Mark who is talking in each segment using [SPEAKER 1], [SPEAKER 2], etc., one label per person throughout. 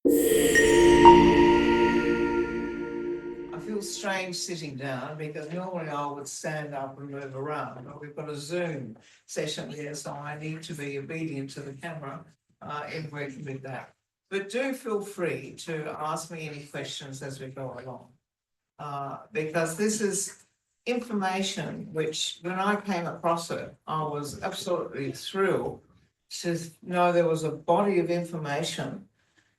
[SPEAKER 1] I feel strange sitting down because normally I would stand up and move around, but we've got a Zoom session here, so I need to be obedient to the camera in working with that. But do feel free to ask me any questions as we go along, because this is information which, when I came across it, I was absolutely thrilled to know there was a body of information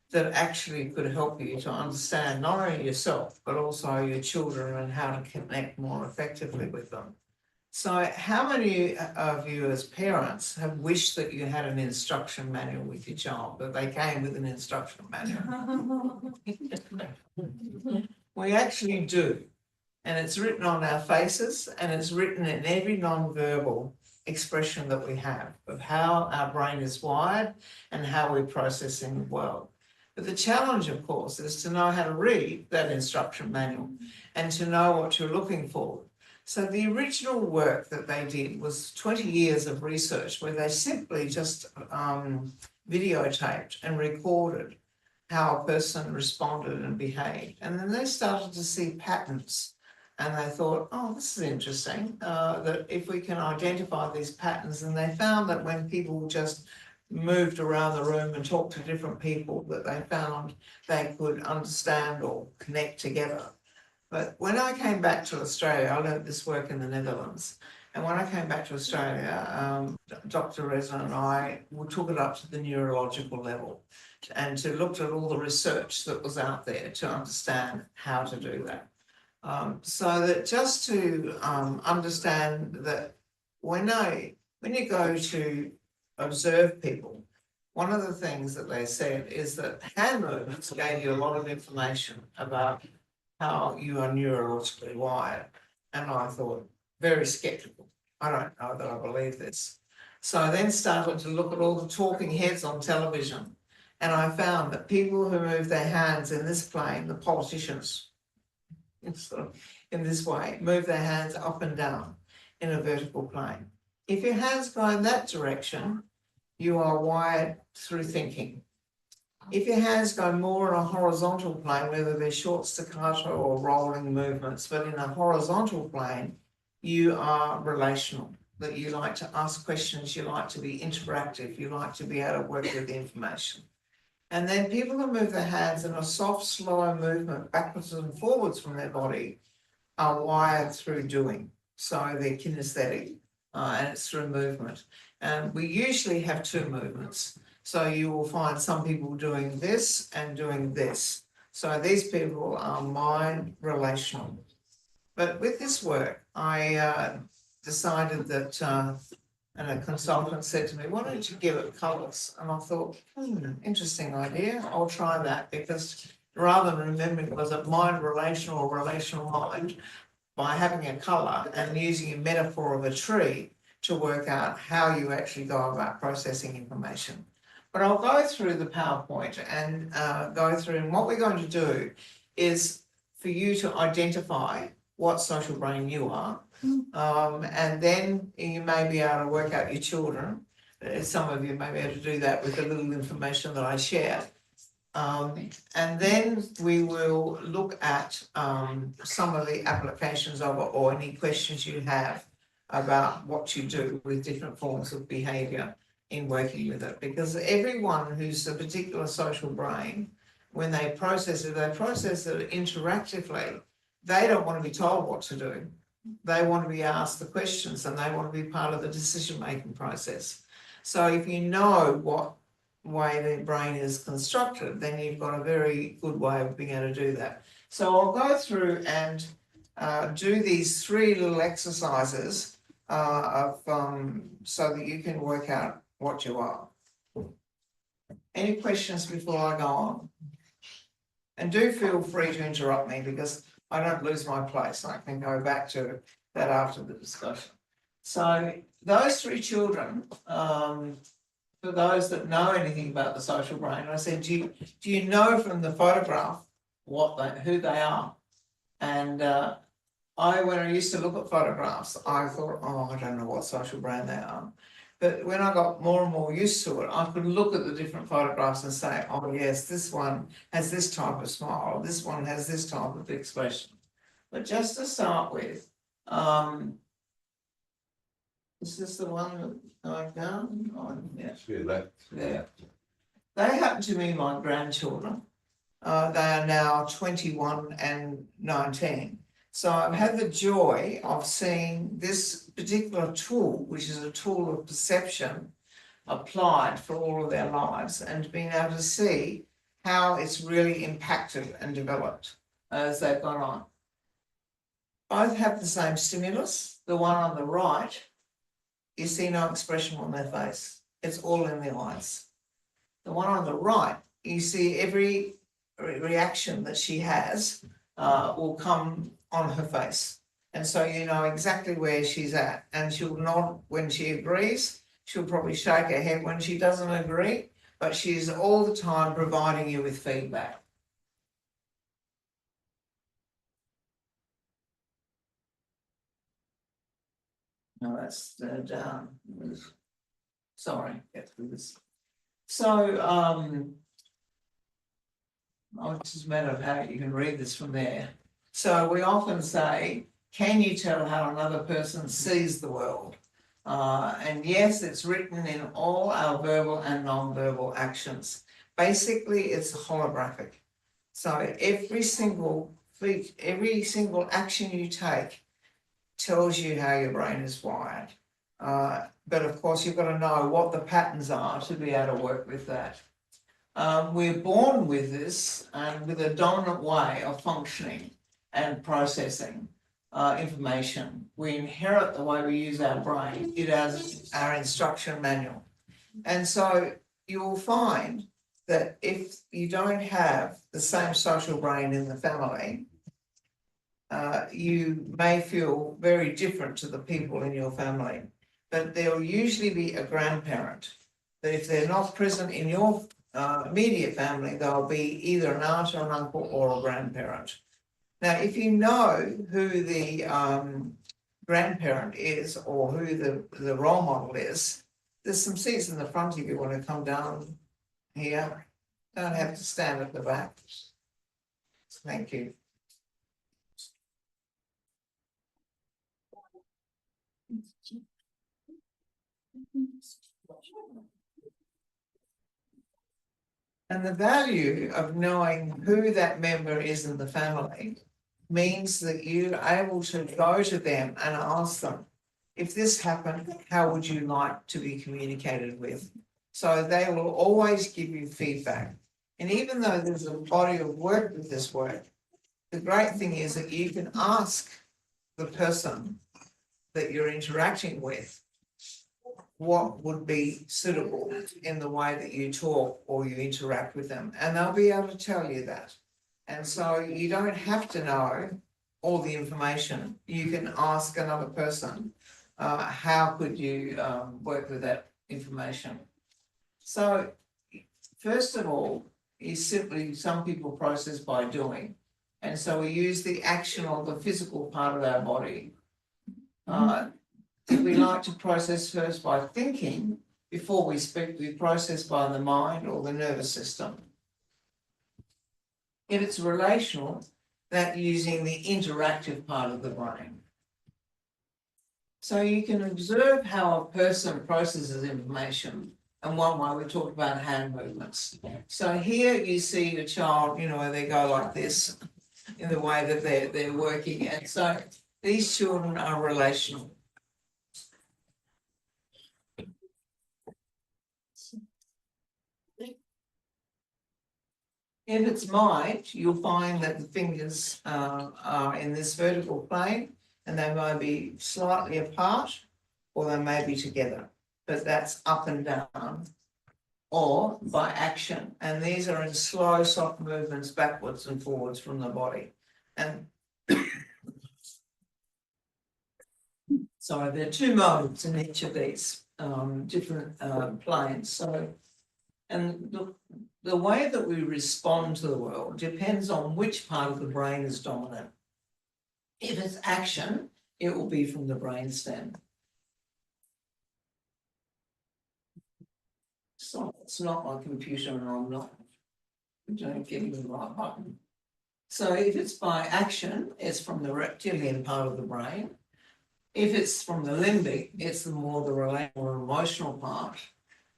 [SPEAKER 1] that actually could help you to understand not only yourself, but also your children and how to connect more effectively with them. So how many of you as parents have wished that you had an instruction manual with your child, that they came with an instruction manual? We actually do. And it's written on our faces, and it's written in every non-verbal expression that we have of how our brain is wired and how we're processing the world. But the challenge, of course, is to know how to read that instruction manual and to know what you're looking for. So the original work that they did was 20 years of research where they simply just videotaped and recorded how a person responded and behaved. And then they started to see patterns. And they thought, oh, this is interesting, that if we can identify these patterns, and they found that when people just moved around the room and talked to different people, that they found they could understand or connect together. But when I came back to Australia, I learned this work in the Netherlands. And when I came back to Australia, Dr. Reza and I took it up to the neurological level and to look at all the research that was out there to understand how to do that. So that just to understand that when you go to observe people, one of the things that they said is that hand movements gave you a lot of information about how you are neurologically wired. And I thought, very skeptical. I don't know that I believe this. So I then started to look at all the talking heads on television, and I found that people who move their hands in this plane, the politicians, in this way, move their hands up and down in a vertical plane. If your hands go in that direction, you are wired through thinking. If your hands go more in a horizontal plane, whether they're short staccato or rolling movements, but in a horizontal plane, you are relational, that you like to ask questions, you like to be interactive, you like to be able to work with the information. And then people who move their hands in a soft, slow movement backwards and forwards from their body are wired through doing. So they're kinesthetic, and it's through movement. And we usually have two movements. So you will find some people doing this and doing this. So these people are mind relational. But with this work, I decided that, and a consultant said to me, why don't you give it colours? And I thought, interesting idea, I'll try that, because rather than remembering was it mind relational or relational mind, by having a colour and using a metaphor of a tree to work out how you actually go about processing information. But I'll go through the PowerPoint and go through, and what we're going to do is for you to identify what social brain you are, and then you may be able to work out your children. Some of you may be able to do that with the little information that I share. And then we will look at some of the applications of it, or any questions you have about what you do with different forms of behaviour in working with it. Because everyone who's a particular social brain, when they process it interactively. They don't want to be told what to do. They want to be asked the questions, and they want to be part of the decision-making process. So if you know what way the brain is constructed, then you've got a very good way of being able to do that. So I'll go through and do these three little exercises so that you can work out what you are. Any questions before I go on? And do feel free to interrupt me, because I don't lose my place. I can go back to that after the discussion. So those three children, for those that know anything about the social brain, I said, do you know from the photograph who they are? And when I used to look at photographs, I thought, oh, I don't know what social brain they are. But when I got more and more used to it, I could look at the different photographs and say, oh yes, this one has this type of smile, this one has this type of expression. But just to start with, is this the one that I've done? Oh, yeah. Yeah. They happen to be my grandchildren. They are now 21 and 19. So I've had the joy of seeing this particular tool, which is a tool of perception, applied for all of their lives, and being able to see how it's really impacted and developed as they've gone on. Both have the same stimulus. The one on the right, you see no expression on their face. It's all in the eyes. The one on the right, you see every reaction that she has will come on her face. And so you know exactly where she's at. And she'll nod when she agrees. She'll probably shake her head when she doesn't agree. But she's all the time providing you with feedback. No, that's down. Sorry, get through this. So it's just a matter of how you can read this from there. So we often say, can you tell how another person sees the world? And yes, it's written in all our verbal and non-verbal actions. Basically, it's holographic. So every single action you take tells you how your brain is wired. But of course, you've got to know what the patterns are to be able to work with that. We're born with this and with a dominant way of functioning and processing information. We inherit the way we use our brain. It has our instruction manual. And so you'll find that if you don't have the same social brain in the family, you may feel very different to the people in your family. But there'll usually be a grandparent that if they're not present in your immediate family, they'll be either an aunt or an uncle or a grandparent. Now, if you know who the grandparent is or who the role model is, there's some seats in the front if you want to come down here. Don't have to stand at the back. Thank you. And the value of knowing who that member is in the family means that you're able to go to them and ask them, if this happened, how would you like to be communicated with? So they will always give you feedback. And even though there's a body of work with this work, the great thing is that you can ask the person that you're interacting with what would be suitable in the way that you talk or you interact with them, and they'll be able to tell you that. And so you don't have to know all the information. You can ask another person, how could you work with that information? So first of all, is simply some people process by doing. And so we use the action or the physical part of our body. If we like to process first by thinking, before we speak, we process by the mind or the nervous system. If it's relational, that using the interactive part of the brain. So you can observe how a person processes information. And one way we talked about hand movements. So here you see a child, you know, they go like this in the way that they're working. And so these children are relational. If it's mind, you'll find that the fingers are in this vertical plane and they may be slightly apart or they may be together, but that's up and down or by action. And these are in slow, soft movements backwards and forwards from the body. And sorry, there are two modes in each of these different planes. So, and the way that we respond to the world depends on which part of the brain is dominant. If it's action, it will be from the brainstem. So it's not my computer and I'm not getting the right button. So if it's by action, it's from the reptilian part of the brain. If it's from the limbic, it's the relational or emotional part.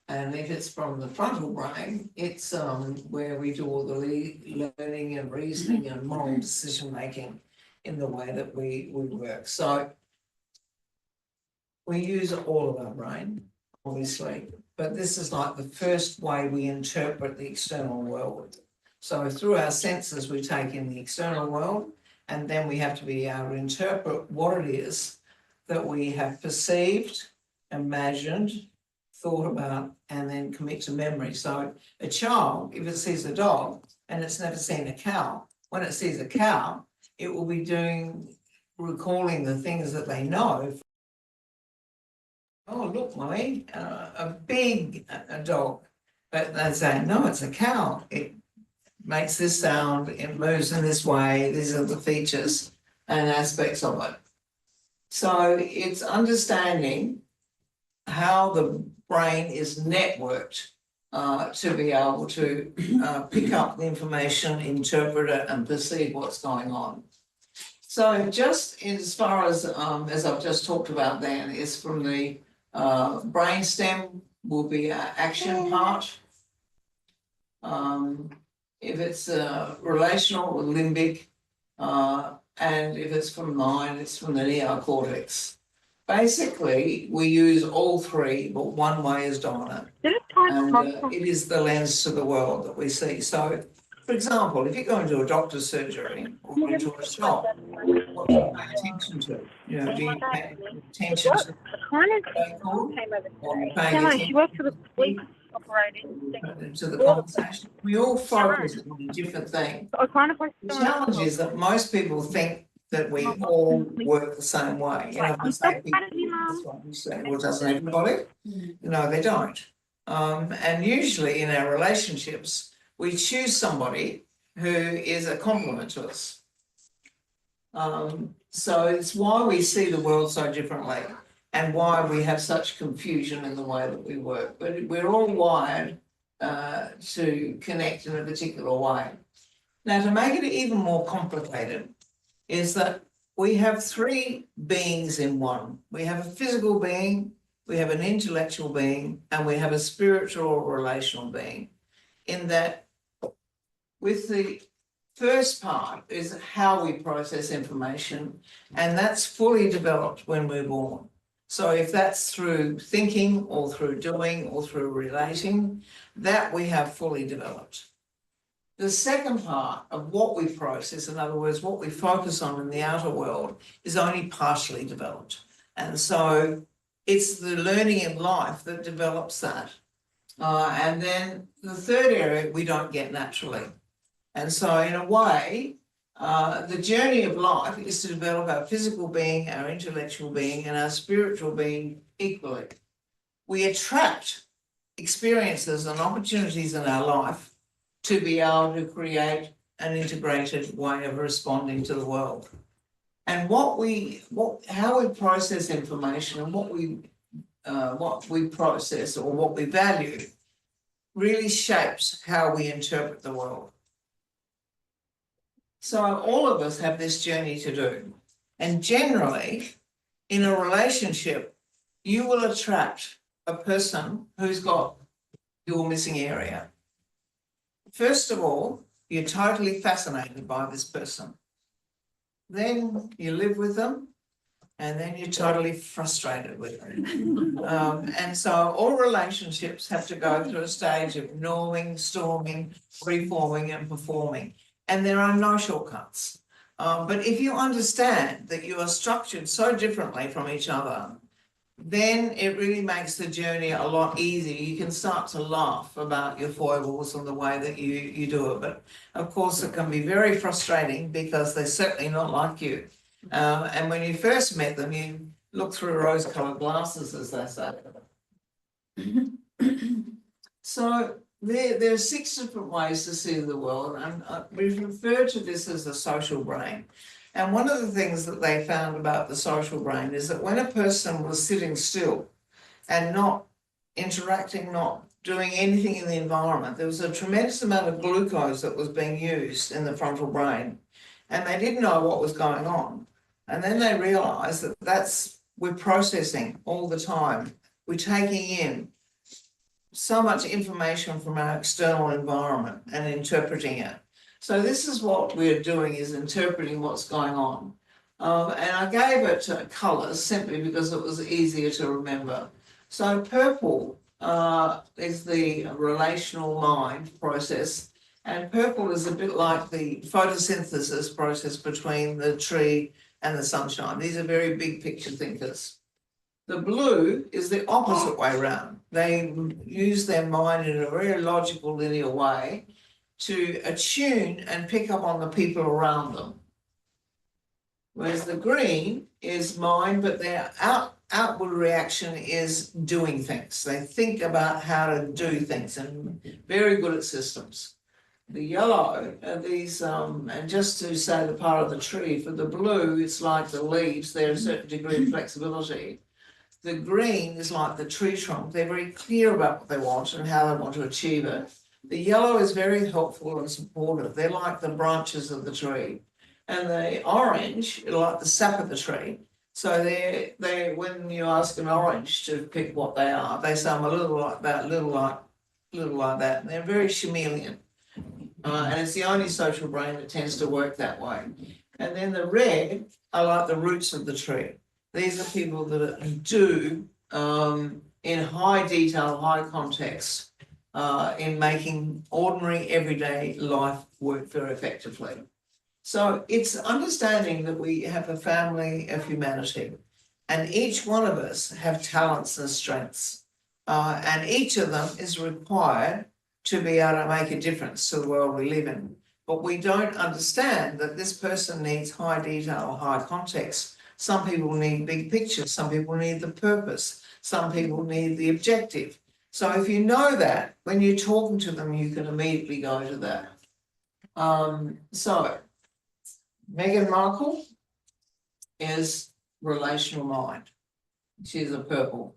[SPEAKER 1] And if it's from the frontal brain, it's where we do all the learning and reasoning and moral decision making in the way that we work. So we use all of our brain, obviously, but this is like the first way we interpret the external world. So through our senses, we take in the external world, and then we have to be able to interpret what it is that we have perceived, imagined, thought about, and then commit to memory. So a child, if it sees a dog and it's never seen a cow, when it sees a cow, it will be recalling the things that they know. Oh, look, Mummy, a big dog. But they say, no, it's a cow. It makes this sound, it moves in this way, these are the features and aspects of it. So it's understanding how the brain is networked to be able to pick up the information, interpret it, and perceive what's going on. So just as far as I've just talked about then, is from the brainstem will be our action part. If it's relational or limbic, and if it's from mind, it's from the neocortex. Basically, we use all three, but one way is dominant. And it is the lens to the world that we see. So, for example, if you go into a doctor's surgery or into a shop, what do you pay attention to? You know, do you pay attention to
[SPEAKER 2] She works for the police operating
[SPEAKER 1] to the conversation? We all focus on a different thing. The challenge is that most people think that we all work the same way. You know, I say well, doesn't everybody? No, they don't. And usually in our relationships, we choose somebody who is a complement to us. So it's why we see the world so differently and why we have such confusion in the way that we work. But we're all wired to connect in a particular way. Now, to make it even more complicated, is that we have three beings in one. We have a physical being, we have an intellectual being, and we have a spiritual or relational being. In that, with the first part is how we process information, and that's fully developed when we're born. So if that's through thinking or through doing or through relating, that we have fully developed. The second part of what we process, in other words, what we focus on in the outer world, is only partially developed. And so it's the learning in life that develops that. And then the third area we don't get naturally. And so in a way, the journey of life is to develop our physical being, our intellectual being, and our spiritual being equally. We attract experiences and opportunities in our life to be able to create an integrated way of responding to the world. And how we process information and what we process or what we value really shapes how we interpret the world. So all of us have this journey to do. And generally, in a relationship, you will attract a person who's got your missing area. First of all, you're totally fascinated by this person. Then you live with them, and then you're totally frustrated with them. And so all relationships have to go through a stage of norming, storming, reforming, and performing. And there are no shortcuts. But if you understand that you are structured so differently from each other, then it really makes the journey a lot easier. You can start to laugh about your foibles and the way that you do it. But of course, it can be very frustrating because they're certainly not like you. And when you first met them, you look through rose-coloured glasses, as they say. So there are 6 different ways to see the world, and we refer to this as the social brain. And one of the things that they found about the social brain is that when a person was sitting still and not interacting, not doing anything in the environment. There was a tremendous amount of glucose that was being used in the frontal brain, and they didn't know what was going on. And then they realised that we're processing all the time. We're taking in so much information from our external environment and interpreting it. So this is what we're doing, is interpreting what's going on. And I gave it colours simply because it was easier to remember. So purple is the relational mind process, and purple is a bit like the photosynthesis process between the tree and the sunshine. These are very big picture thinkers. The blue is the opposite way around. They use their mind in a very logical, linear way to attune and pick up on the people around them. Whereas the green is mind, but their outward reaction is doing things. They think about how to do things and very good at systems. The yellow are these, and just to say the part of the tree, for the blue, it's like the leaves, there's a certain degree of flexibility. The green is like the tree trunk. They're very clear about what they want and how they want to achieve it. The yellow is very helpful and supportive. They're like the branches of the tree. And the orange are like the sap of the tree. So they when you ask an orange to pick what they are, they say I'm a little like that, little like that. And they're very chameleon. And it's the only social brain that tends to work that way. And then the red are like the roots of the tree. These are people that do in high detail, high context, in making ordinary everyday life work very effectively. So it's understanding that we have a family of humanity, and each one of us have talents and strengths, and each of them is required to be able to make a difference to the world we live in. But we don't understand that this person needs high detail, high context. Some people need big pictures, some people need the purpose, some people need the objective. So if you know that, when you're talking to them, you can immediately go to that. So Meghan Markle is relational mind. She's a purple.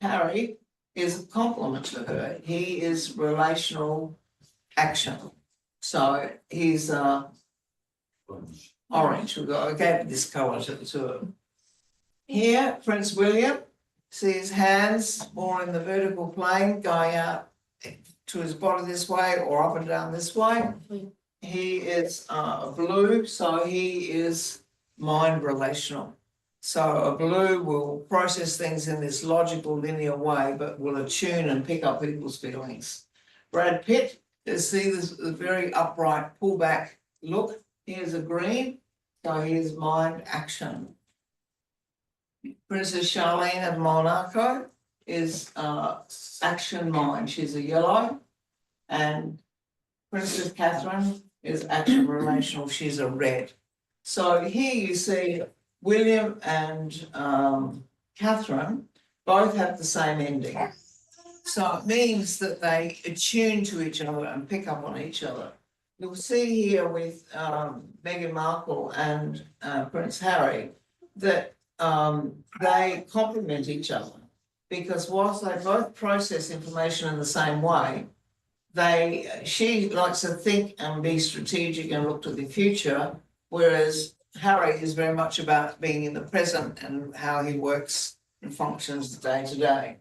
[SPEAKER 1] Harry is a complement to her. He is relational action. So he's orange. I gave this colour to him. Here, Prince William, see his hands more in the vertical plane, going out to his body this way or up and down this way. He is blue, so he is mind relational. So a blue will process things in this logical, linear way, but will attune and pick up people's feelings. Brad Pitt, you see this very upright, pullback look. Here's a green, so here's mind action. Princess Charlene of Monaco is action mind. She's a yellow. And Princess Catherine is action relational. She's a red. So here you see William and Catherine both have the same ending. So it means that they attune to each other and pick up on each other. You'll see here with Meghan Markle and Prince Harry that they complement each other, because whilst they both process information in the same way, she likes to think and be strategic and look to the future, whereas Harry is very much about being in the present and how he works and functions day to day.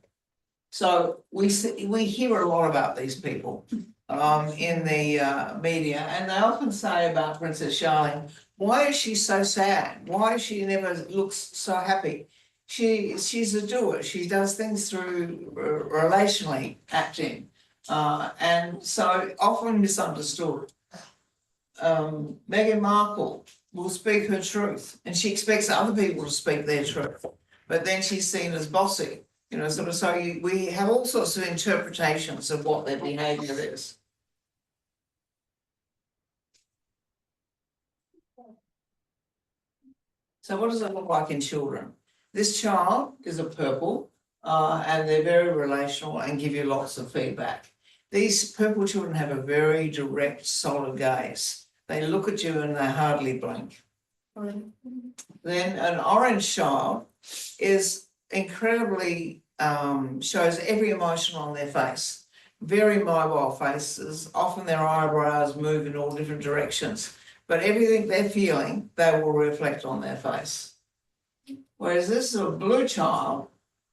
[SPEAKER 1] So we hear a lot about these people in the media, and they often say about Princess Charlene, why is she so sad? Why she never looks so happy? She's a doer. She does things through relationally acting, and so often misunderstood. Meghan Markle will speak her truth, and she expects other people to speak their truth, but then she's seen as bossy, sort of. So we have all sorts of interpretations of what their behaviour is. So what does it look like in children? This child is a purple, and they're very relational and give you lots of feedback. These purple children have a very direct, solid gaze. They look at you and they hardly blink. Then an orange child is incredibly shows every emotion on their face. Very mobile faces, often their eyebrows move in all different directions, but everything they're feeling, they will reflect on their face. Whereas this is a blue child,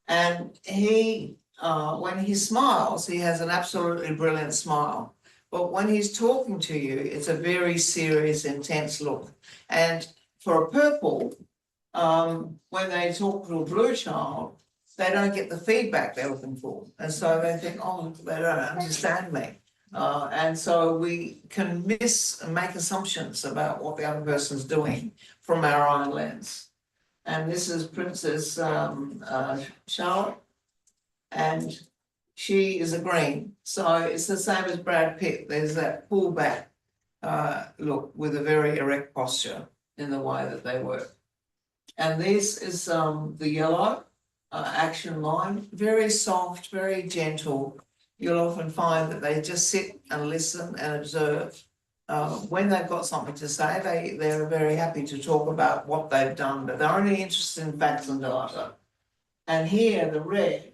[SPEAKER 1] and he, when he smiles, he has an absolutely brilliant smile. But when he's talking to you, it's a very serious, intense look. And for a purple, when they talk to a blue child, they don't get the feedback they're looking for. And so they think, oh, they don't understand me. And so we can make assumptions about what the other person's doing from our own lens. And this is Princess Charlotte, and she is a green. So it's the same as Brad Pitt. There's that pullback look with a very erect posture in the way that they work. And this is the yellow action line, very soft, very gentle. You'll often find that they just sit and listen and observe. When they've got something to say, they're very happy to talk about what they've done, but they're only interested in facts and data. And here, the red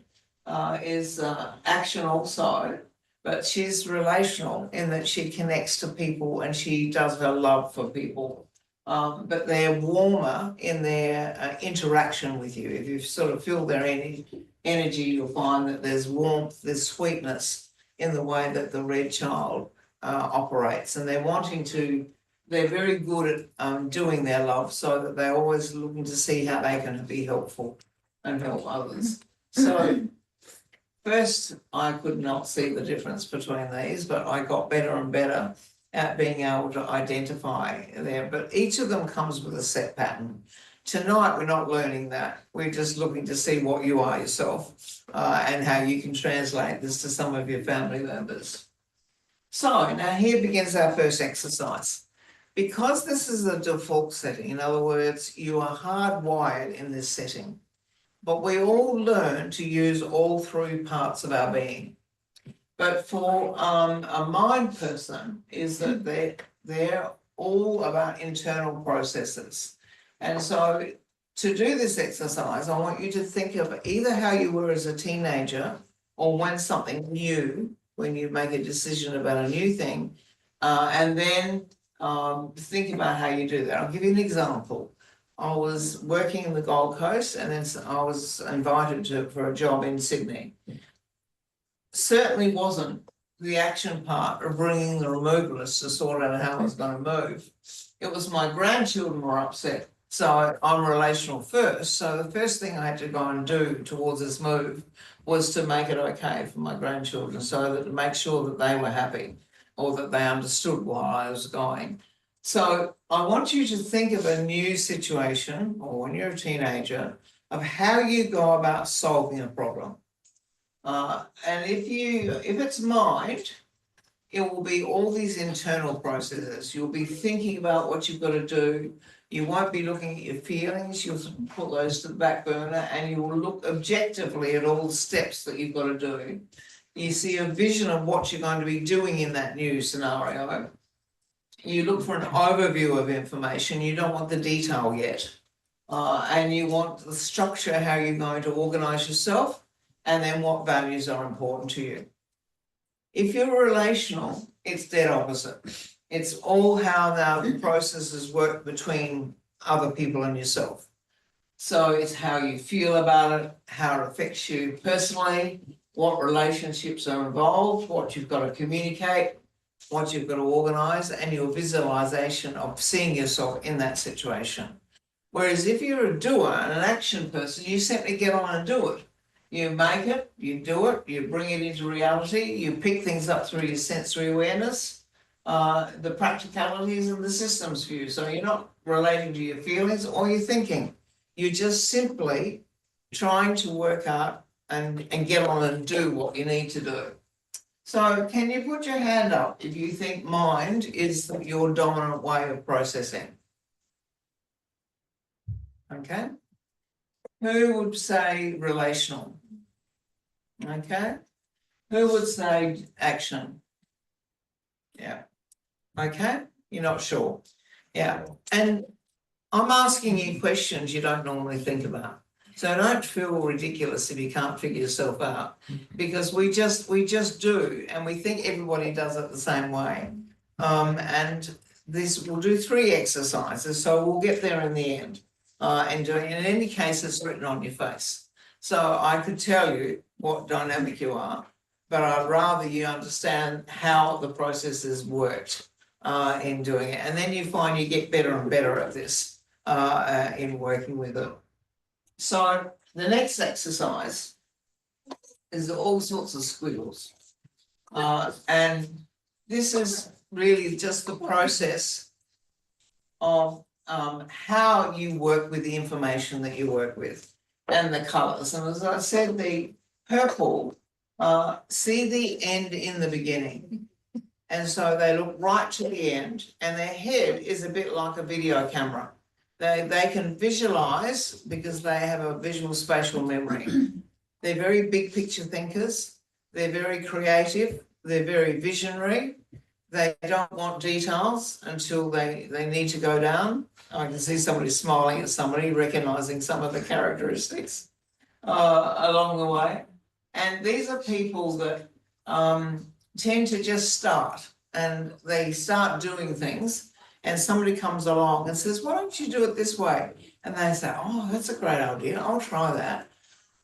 [SPEAKER 1] is action also, but she's relational in that she connects to people and she does her love for people. But they're warmer in their interaction with you. If you sort of feel their energy, you'll find that there's warmth, there's sweetness in the way that the red child operates, and they're very good at doing their love, so that they're always looking to see how they can be helpful and help others. So first, I could not see the difference between these, but I got better and better at being able to identify there. But each of them comes with a set pattern. Tonight, we're not learning that. We're just looking to see what you are yourself and how you can translate this to some of your family members. So now here begins our first exercise. Because this is a default setting, in other words, you are hardwired in this setting, but we all learn to use all three parts of our being. But for a mind person is that they're all about internal processes. And so to do this exercise, I want you to think of either how you were as a teenager or when something new, when you make a decision about a new thing, and then think about how you do that. I'll give you an example. I was working in the Gold Coast, and then I was invited for a job in Sydney. Certainly wasn't the action part of bringing the removalists to sort out how I was going to move. It was my grandchildren were upset. So I'm relational first. So the first thing I had to go and do towards this move was to make it okay for my grandchildren, so that to make sure that they were happy or that they understood why I was going. So I want you to think of a new situation, or when you're a teenager, of how you go about solving a problem. And if it's mind, it will be all these internal processes. You'll be thinking about what you've got to do. You won't be looking at your feelings. You'll put those to the back burner, and you will look objectively at all the steps that you've got to do. You see a vision of what you're going to be doing in that new scenario. You look for an overview of information. You don't want the detail yet. And you want the structure, how you're going to organise yourself, and then what values are important to you. If you're relational, it's dead opposite. It's all how the processes work between other people and yourself. So it's how you feel about it, how it affects you personally, what relationships are involved, what you've got to communicate, what you've got to organise, and your visualisation of seeing yourself in that situation. Whereas if you're a doer and an action person, you simply get on and do it. You make it, you do it, you bring it into reality, you pick things up through your sensory awareness, the practicalities and the systems view. So you're not relating to your feelings or your thinking. You're just simply trying to work out and get on and do what you need to do. So can you put your hand up if you think mind is your dominant way of processing? Okay. Who would say relational? Okay. Who would say action? Yeah. Okay. You're not sure. Yeah. And I'm asking you questions you don't normally think about. So don't feel ridiculous if you can't figure yourself out, because we just do, and we think everybody does it the same way. And we'll do 3 exercises, so we'll get there in the end. And doing, in any case, it's written on your face. So I could tell you what dynamic you are, but I'd rather you understand how the process has worked in doing it. And then you find you get better and better at this in working with it. So the next exercise is all sorts of squiggles. And this is really just the process of how you work with the information that you work with and the colours. And as I said, the purple, see the end in the beginning. And so they look right to the end, and their head is a bit like a video camera. They can visualize because they have a visual spatial memory. They're very big picture thinkers. They're very creative. They're very visionary. They don't want details until they need to go down. I can see somebody smiling at somebody, recognizing some of the characteristics along the way. And these are people that tend to just start, and they start doing things, and somebody comes along and says, why don't you do it this way? And they say, oh, that's a great idea, I'll try that.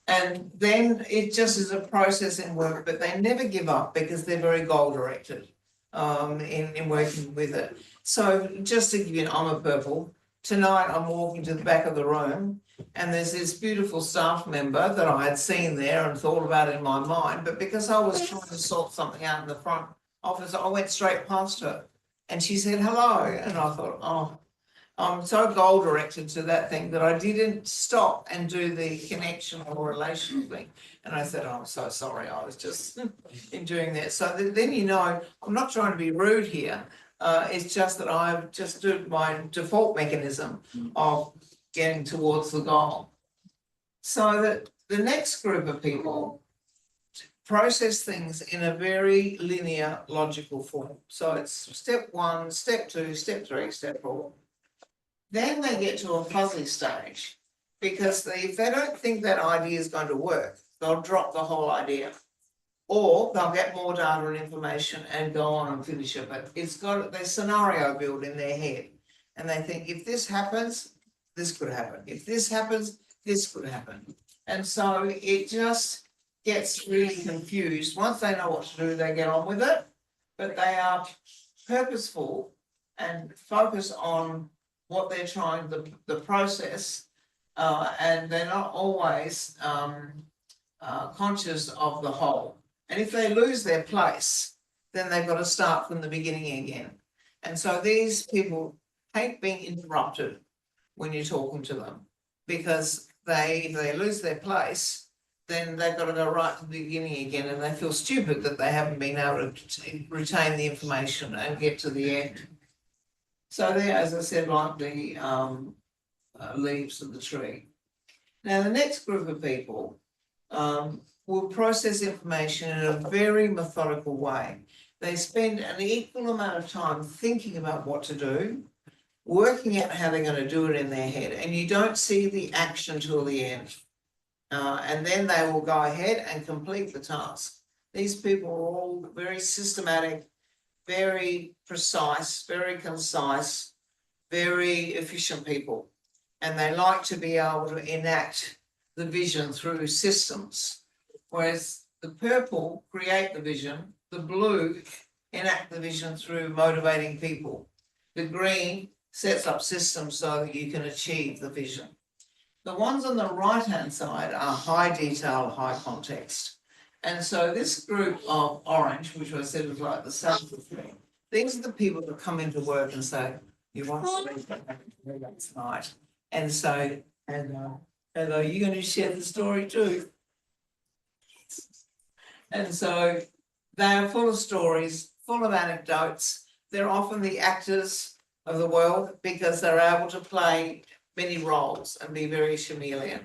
[SPEAKER 1] And then it just is a process in work, but they never give up because they're very goal directed in working with it. So just to give you I'm a purple, tonight I'm walking to the back of the room, and there's this beautiful staff member that I had seen there and thought about in my mind, but because I was trying to sort something out in the front office, I went straight past her. And she said, hello. And I thought, oh, I'm so goal directed to that thing that I didn't stop and do the connection or relational thing. And I said, oh, I'm so sorry, I was just in doing that. So then you know, I'm not trying to be rude here. It's just that I've just do my default mechanism of getting towards the goal. So that the next group of people process things in a very linear, logical form. So it's step 1, step 2, step 3, step 4. Then they get to a fuzzy stage, because if they don't think that idea is going to work, they'll drop the whole idea. Or they'll get more data and information and go on and finish it. But it's got their scenario build in their head. And they think, if this happens, this could happen. If this happens, this could happen. And so it just gets really confused. Once they know what to do, they get on with it, but they are purposeful and focus on what they're trying, the process, and they're not always conscious of the whole. And if they lose their place, then they've got to start from the beginning again. And so these people hate being interrupted when you're talking to them, because if they lose their place, then they've got to go right to the beginning again, and they feel stupid that they haven't been able to retain the information and get to the end. So they're, as I said, like the leaves of the tree. Now the next group of people will process information in a very methodical way. They spend an equal amount of time thinking about what to do, working out how they're going to do it in their head, and you don't see the action till the end. And then they will go ahead and complete the task. These people are all very systematic, very precise, very concise, very efficient people. And they like to be able to enact the vision through systems. Whereas the purple create the vision, the blue enact the vision through motivating people. The green sets up systems so that you can achieve the vision. The ones on the right-hand side are high detail, high context. And so this group of orange, which I said was like the Samvat thing, these are the people that come into work and say, you want to read that tonight. And so, hello, you're going to share the story too. And so they are full of stories, full of anecdotes. They're often the actors of the world because they're able to play many roles and be very chameleon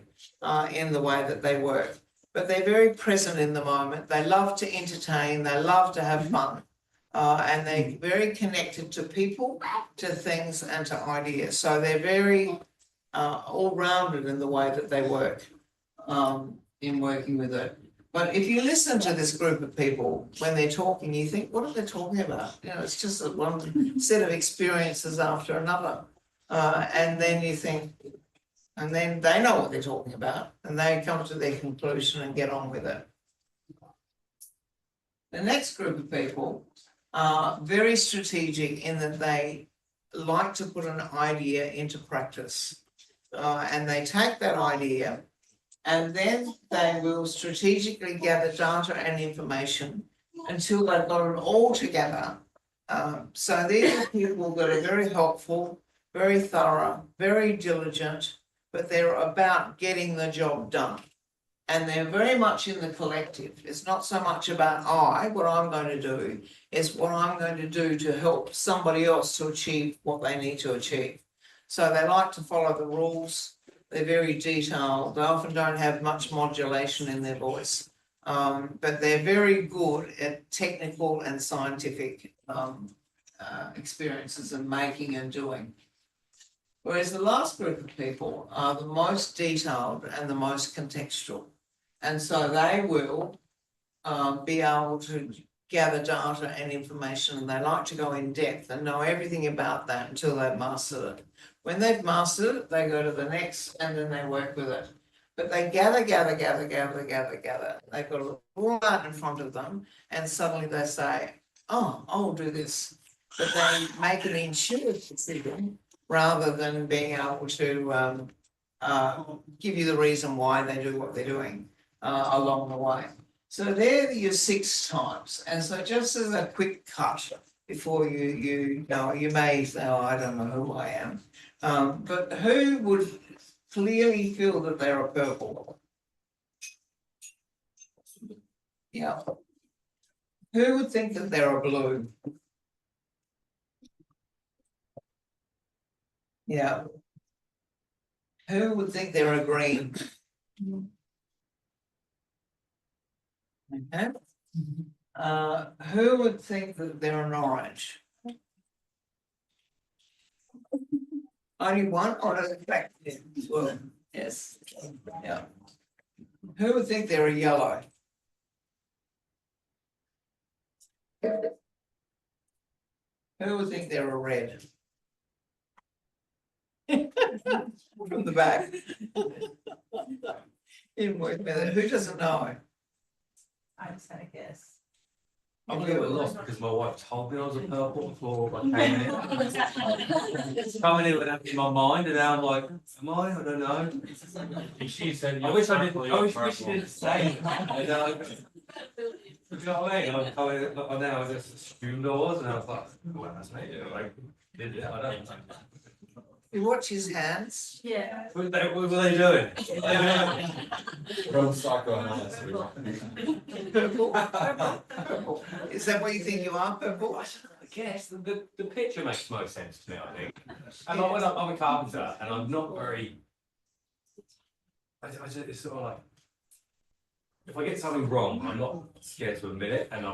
[SPEAKER 1] in the way that they work. But they're very present in the moment. They love to entertain. They love to have fun. And they're very connected to people, to things and to ideas. So they're very all-rounded in the way that they work. in working with it. But if you listen to this group of people when they're talking, you think, what are they talking about? You know, it's just one set of experiences after another. And then you think, and then they know what they're talking about and they come to their conclusion and get on with it. The next group of people are very strategic in that they like to put an idea into practice. And they take that idea and then they will strategically gather data and information until they've got it all together. So these are people that are very helpful, very thorough, very diligent, but they're about getting the job done. And they're very much in the collective. It's not so much about what I'm going to do, it's what I'm going to do to help somebody else to achieve what they need to achieve. So they like to follow the rules. They're very detailed. They often don't have much modulation in their voice, but they're very good at technical and scientific experiences and making and doing. Whereas the last group of people are the most detailed and the most contextual. And so they will be able to gather data and information, and they like to go in depth and know everything about that until they've mastered it. When they've mastered it, they go to the next and then they work with it. But they gather. They've got a all out in front of them and suddenly they say, oh, I'll do this. But they make an intuitive decision rather than being able to give you the reason why they do what they're doing along the way. So they're your 6 types. And so just as a quick cut before you know, you may say, oh, I don't know who I am. But who would clearly feel that they're a purple? Yeah. Who would think that they're a blue? Yeah. Who would think they're a green? Okay. Who would think that they're an orange? Only one or a collective? Well, yes. Yeah. Who would think they're a yellow? Who would think they're a red? From the back. In work method. Who doesn't know?
[SPEAKER 3] I just had a guess.
[SPEAKER 4] I'm a little bit lost because my wife told me I was a purple before I came in. Coming in with that in my mind, and now I'm like, am I? I don't know. She said, I wish I didn't. I wish she didn't say it. You know what I mean? I'm coming in now. I just assumed I was, and I was like, well, that's me. Like, did it? I don't know.
[SPEAKER 1] You watch his hands.
[SPEAKER 3] Yeah.
[SPEAKER 4] What were they doing?
[SPEAKER 5] From psychoanalysis.
[SPEAKER 1] Purple. Purple. Is that what you think you are, purple?
[SPEAKER 4] I guess the picture makes most sense to me, I think. And like, when I'm a carpenter and I'm not very, it's sort of like, if I get something wrong, I'm not scared to admit it. And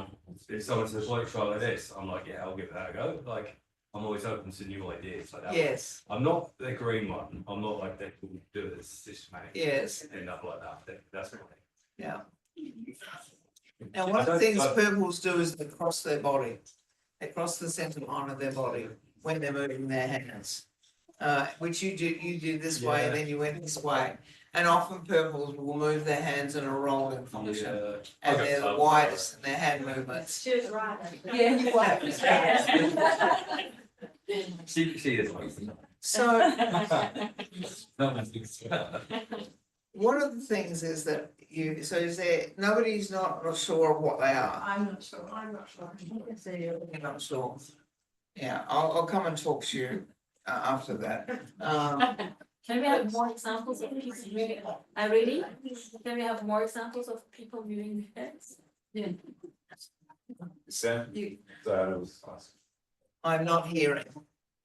[SPEAKER 4] if someone says, why don't you try like this? I'm like, yeah, I'll give that a go. Like, I'm always open to new ideas like that.
[SPEAKER 1] Yes.
[SPEAKER 4] I'm not the green one. I'm not like that will do it systematic.
[SPEAKER 1] Yes.
[SPEAKER 4] End up like that. That's what I think.
[SPEAKER 1] Yeah. Now, one of the things purples do is they cross their body. They cross the centre line of their body when they're moving their hands. Which you do this way, and then you went this way. And often purples will move their hands in a rolling function.
[SPEAKER 4] Yeah.
[SPEAKER 1] And
[SPEAKER 4] Okay,
[SPEAKER 1] they're the
[SPEAKER 4] so-
[SPEAKER 1] widest in their hand movements.
[SPEAKER 3] She was right. Yeah, you were.
[SPEAKER 4] She is like.
[SPEAKER 1] So
[SPEAKER 5] No one thinks so.
[SPEAKER 1] one of the things is that nobody's not sure of what they are.
[SPEAKER 3] I'm not sure.
[SPEAKER 1] You're not sure. Yeah, I'll come and talk to you after that.
[SPEAKER 6] Can we have more examples of people moving? Really? Can we have more examples of people moving their heads?
[SPEAKER 5] Sam, that was awesome.
[SPEAKER 1] I'm not hearing.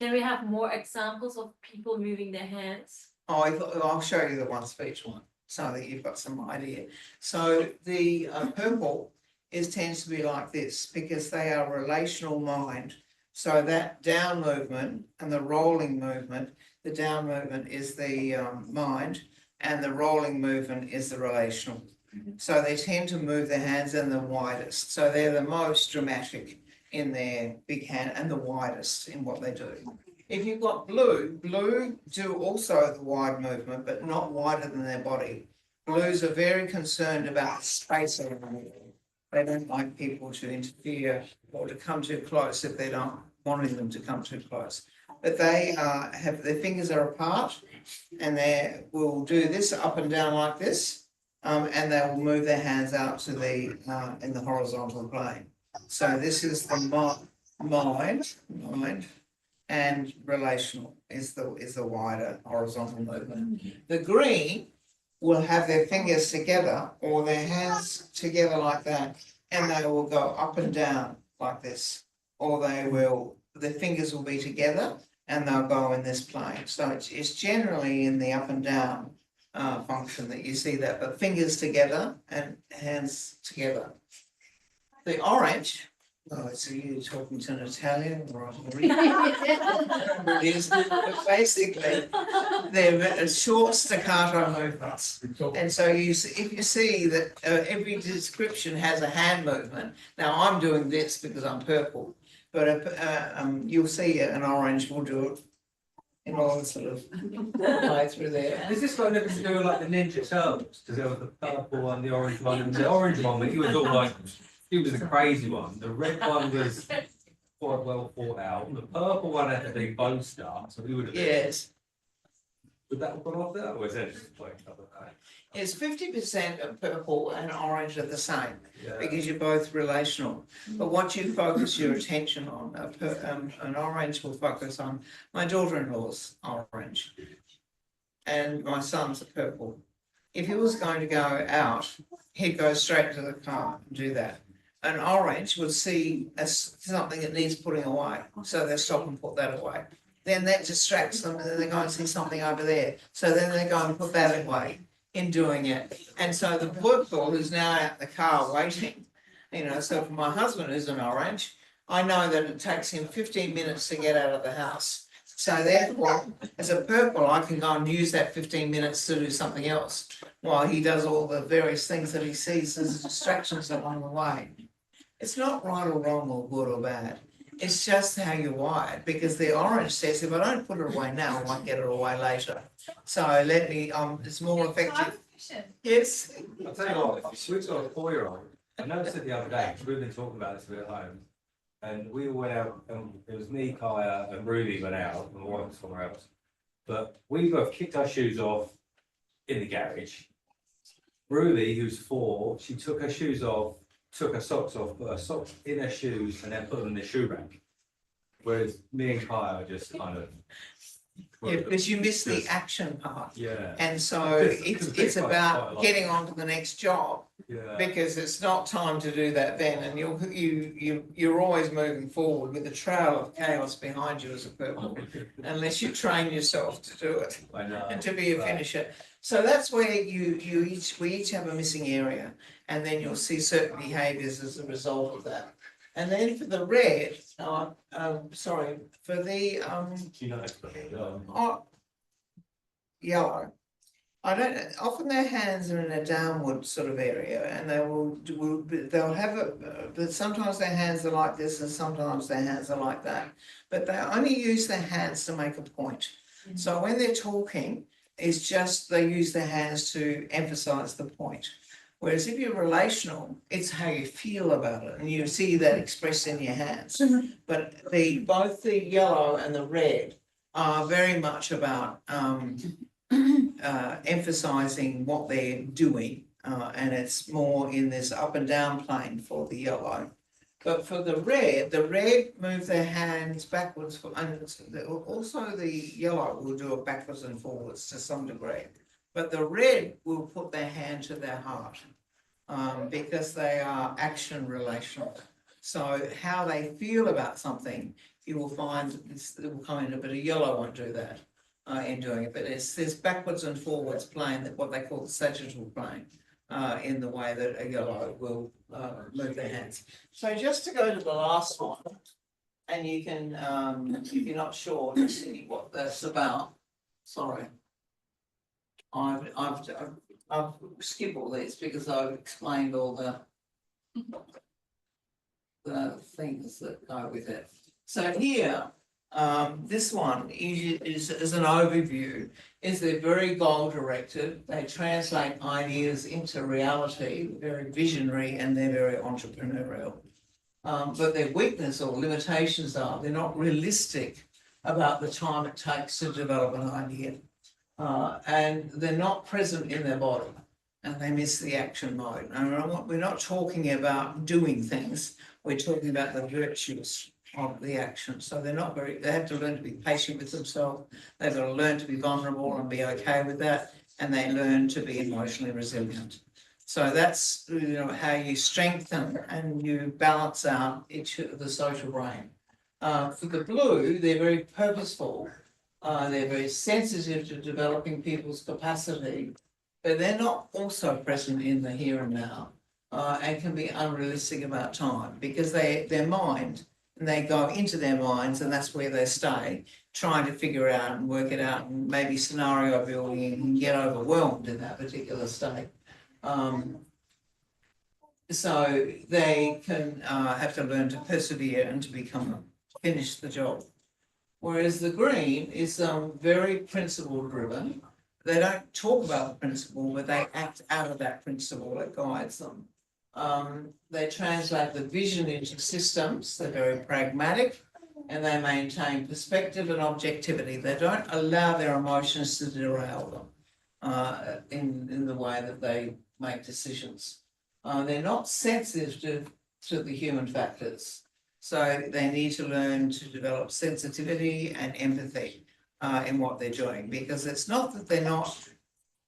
[SPEAKER 6] Can we have more examples of people moving their hands?
[SPEAKER 1] Oh, I'll show you the one speech one, so that you've got some idea. So the purple tends to be like this because they are relational mind. So that down movement and the rolling movement, the down movement is the mind, and the rolling movement is the relational. So they tend to move their hands in the widest, so they're the most dramatic in their big hand and the widest in what they do. If you've got blue do also the wide movement, but not wider than their body. Blues are very concerned about space around them. They don't like people to interfere or to come too close if they don't want them to come too close. But they have their fingers are apart, and they will do this up and down like this, and they will move their hands out to the in the horizontal plane. So this is the mind, and relational is the wider horizontal movement. The green will have their fingers together or their hands together like that, and they will go up and down like this, or their fingers will be together and they'll go in this plane. So it's generally in the up and down function that you see that, but fingers together and hands together. The orange, so you're talking to an Italian or it is, but basically they're short staccato movements. And so if you see that every description has a hand movement, now I'm doing this because I'm purple, but you'll see an orange will do it in all the sort of way through there.
[SPEAKER 4] Is this got anything to do with like the Ninja Turtles? Because there was the purple one, the orange one, and the orange one, but he was all like, he was the crazy one. The red one was quite well thought out. The purple one had the big bow star, so he would have.
[SPEAKER 1] Yes,
[SPEAKER 4] Would that have gone off there, or is it just like other kind?
[SPEAKER 1] it's 50% of purple and orange are the same
[SPEAKER 4] Yeah.
[SPEAKER 1] because you're both relational. But what you focus your attention on, an orange will focus on my daughter-in-law's orange, and my son's a purple. If he was going to go out, he'd go straight to the car and do that. An orange would see as something that needs putting away, so they stop and put that away. Then that distracts them, and then they go and see something over there, so then they go and put that away in doing it. And so the purple who's now out in the car waiting, so for my husband who's an orange, I know that it takes him 15 minutes to get out of the house. So therefore, as a purple, I can go and use that 15 minutes to do something else while he does all the various things that he sees as distractions along the way. It's not right or wrong or good or bad. It's just how you're wired, because the orange says, if I don't put it away now, I won't get it away later. So let me, it's more effective. Yes.
[SPEAKER 4] I'll tell you what, if you switch on a 4-year-old, I noticed it the other day, because we've been talking about this at home, and we went out, and it was me, Kaya, and Ruby went out, and my wife was somewhere else. But we both kicked our shoes off in the garage. Ruby, who's 4, she took her shoes off, took her socks off, put her socks in her shoes, and then put them in the shoe rack. Whereas me and Kaya just kind of.
[SPEAKER 1] Yeah, because you miss the action part.
[SPEAKER 4] Yeah.
[SPEAKER 1] And so it's about getting on to the next job.
[SPEAKER 4] Yeah.
[SPEAKER 1] Because it's not time to do that then, and you're always moving forward with a trail of chaos behind you as a purple, unless you train yourself to do it.
[SPEAKER 4] I know.
[SPEAKER 1] And to be a finisher. So that's where we each have a missing area, and then you'll see certain behaviours as a result of that. And then for the red, for the
[SPEAKER 4] You know,
[SPEAKER 1] yellow, often their hands are in a downward sort of area, and they'll have but sometimes their hands are like this and sometimes their hands are like that, but they only use their hands to make a point. So when they're talking, it's just they use their hands to emphasize the point. Whereas if you're relational, it's how you feel about it, and you see that expressed in your hands. But both the yellow and the red are very much about emphasizing what they're doing, and it's more in this up and down plane for the yellow. But for the red move their hands backwards, and also the yellow will do it backwards and forwards to some degree. But the red will put their hand to their heart, because they are action relational. So how they feel about something, you will find it will come in, but a yellow won't do that in doing it. But it's this backwards and forwards plane, that what they call the sagittal plane, in the way that a yellow will move their hands. So just to go to the last one, and you can, if you're not sure, to see what that's about. Sorry. I've skipped all these because I've explained all the things that go with it. So here, this one is an overview, is they're very goal directed, they translate ideas into reality, very visionary, and they're very entrepreneurial. But their weakness or limitations are they're not realistic about the time it takes to develop an idea. And they're not present in their body and they miss the action mode. And we're not talking about doing things, we're talking about the virtues of the action. So they have to learn to be patient with themselves, they've got to learn to be vulnerable and be okay with that, and they learn to be emotionally resilient. So that's how you strengthen and you balance out the social brain. For the blue, they're very purposeful. They're very sensitive to developing people's capacity, but they're not also present in the here and now, and can be unrealistic about time because their mind, and they go into their minds and that's where they stay, trying to figure out and work it out and maybe scenario building and get overwhelmed in that particular state. So they can have to learn to persevere and to finish the job. Whereas the green is very principle driven. They don't talk about the principle, but they act out of that principle that guides them. They translate the vision into systems. They're very pragmatic and they maintain perspective and objectivity. They don't allow their emotions to derail them in the way that they make decisions. They're not sensitive to the human factors. So they need to learn to develop sensitivity and empathy in what they're doing, because it's not that they're not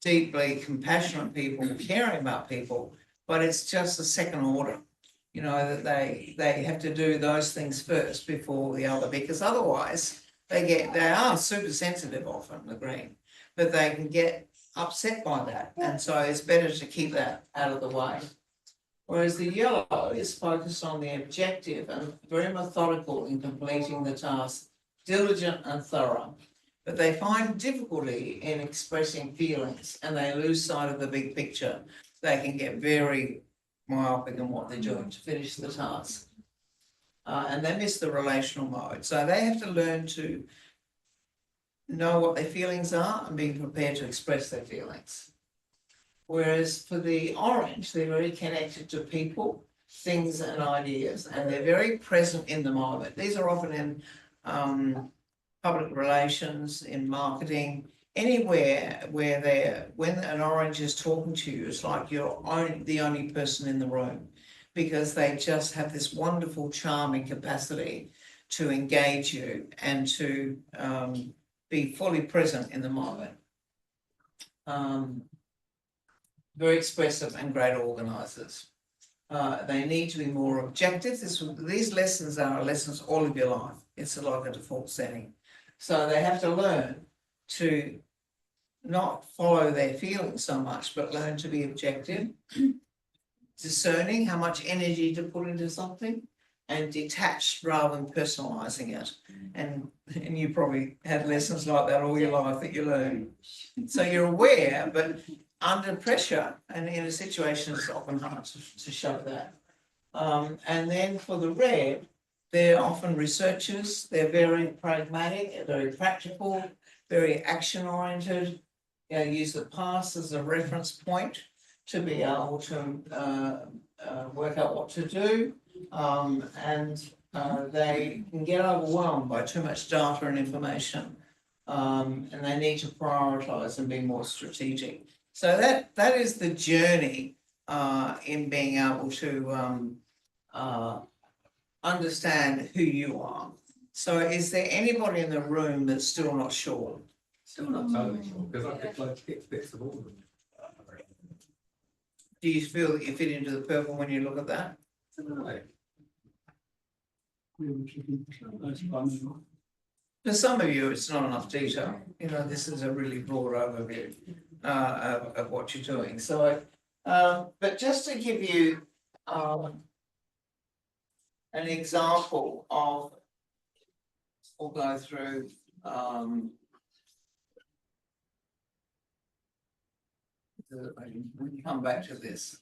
[SPEAKER 1] deeply compassionate people caring about people, but it's just a second order, that they have to do those things first before the other, because otherwise they are super sensitive often, the green, but they can get upset by that. And so it's better to keep that out of the way. Whereas the yellow is focused on the objective and very methodical in completing the task, diligent and thorough. But they find difficulty in expressing feelings and they lose sight of the big picture. They can get very myopic in what they're doing to finish the task. And they miss the relational mode. So they have to learn to know what their feelings are and be prepared to express their feelings. Whereas for the orange, they're very connected to people, things and ideas, and they're very present in the moment. These are often in public relations, in marketing, anywhere where when an orange is talking to you, it's like you're the only person in the room, because they just have this wonderful charming capacity to engage you and to be fully present in the moment. Very expressive and great organisers. They need to be more objective. These lessons are lessons all of your life. It's like a default setting. So they have to learn to not follow their feelings so much, but learn to be objective, discerning how much energy to put into something, and detached rather than personalising it. And you probably had lessons like that all your life that you learn. So you're aware, but under pressure and in a situation it's often hard to show that. And then for the red, they're often researchers, they're very pragmatic, very practical, very action oriented. Use the past as a reference point to be able to work out what to do. And they can get overwhelmed by too much data and information. And they need to prioritise and be more strategic. So that is the journey in being able to understand who you are. So is there anybody in the room that's still not sure?
[SPEAKER 5] Still not totally sure, because I could like bits of all of them.
[SPEAKER 1] Do you feel that you fit into the purple when you look at that? For some of you, it's not enough detail. This is a really broad overview of what you're doing. So, but just to give you an example of, we'll go through when you come back to this.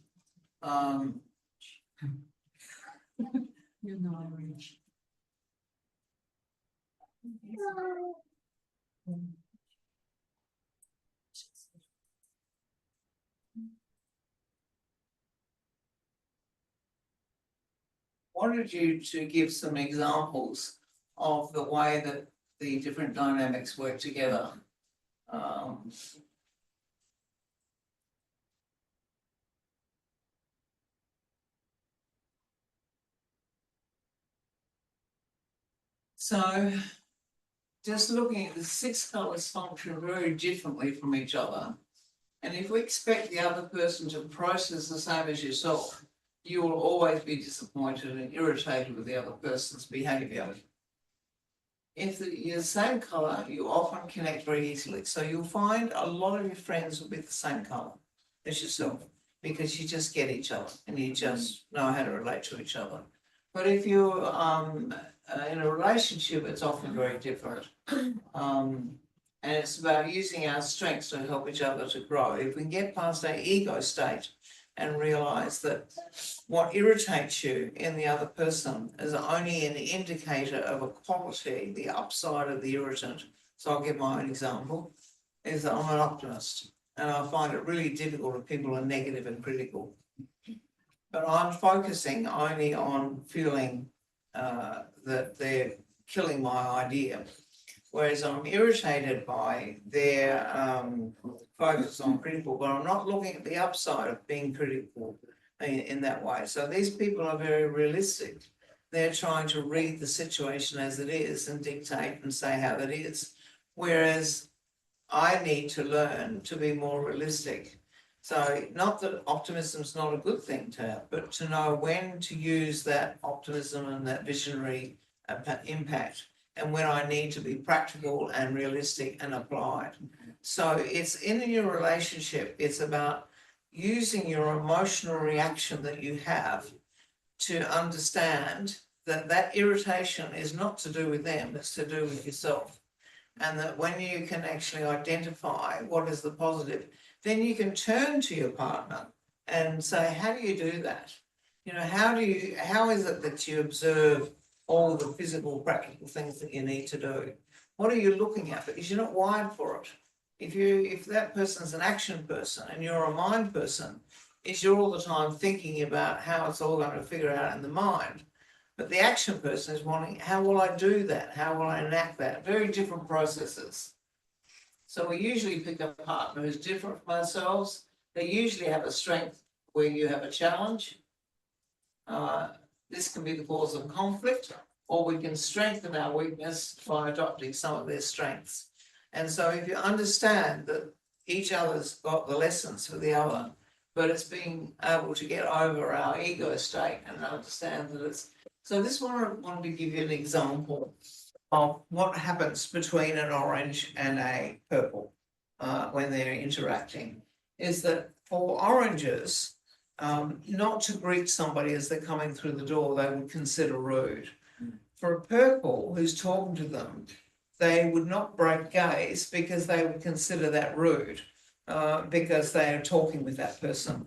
[SPEAKER 1] Wanted you to give some examples of the way that the different dynamics work together. So just looking at the 6 colours function very differently from each other. And if we expect the other person to process the same as yourself, you will always be disappointed and irritated with the other person's behaviour. If you're the same colour, you often connect very easily. So you'll find a lot of your friends will be the same colour as yourself, because you just get each other and you just know how to relate to each other. But if you're in a relationship, it's often very different. And it's about using our strengths to help each other to grow. If we can get past our ego state and realise that what irritates you in the other person is only an indicator of a quality, the upside of the irritant. So I'll give my own example, is that I'm an optimist and I find it really difficult if people are negative and critical. But I'm focusing only on feeling that they're killing my idea. Whereas I'm irritated by their focus on critical, but I'm not looking at the upside of being critical in that way. So these people are very realistic. They're trying to read the situation as it is and dictate and say how it is. Whereas I need to learn to be more realistic. So not that optimism is not a good thing to have, but to know when to use that optimism and that visionary impact, and when I need to be practical and realistic and applied. So it's in your relationship, it's about using your emotional reaction that you have to understand that that irritation is not to do with them, it's to do with yourself. And that when you can actually identify what is the positive, then you can turn to your partner and say, how do you do that? You know, how is it that you observe all the physical, practical things that you need to do? What are you looking at? Because you're not wired for it. If that person's an action person and you're a mind person, is you're all the time thinking about how it's all going to figure out in the mind. But the action person is wanting, how will I do that? How will I enact that? Very different processes. So we usually pick a partner who's different from ourselves. They usually have a strength where you have a challenge. This can be the cause of conflict, or we can strengthen our weakness by adopting some of their strengths. And so if you understand that each other's got the lessons for the other, but it's being able to get over our ego state and understand that it's... So this one, I wanted to give you an example of what happens between an orange and a purple when they're interacting, is that for oranges, not to greet somebody as they're coming through the door, they would consider rude. For a purple who's talking to them, they would not break gaze because they would consider that rude, because they are talking with that person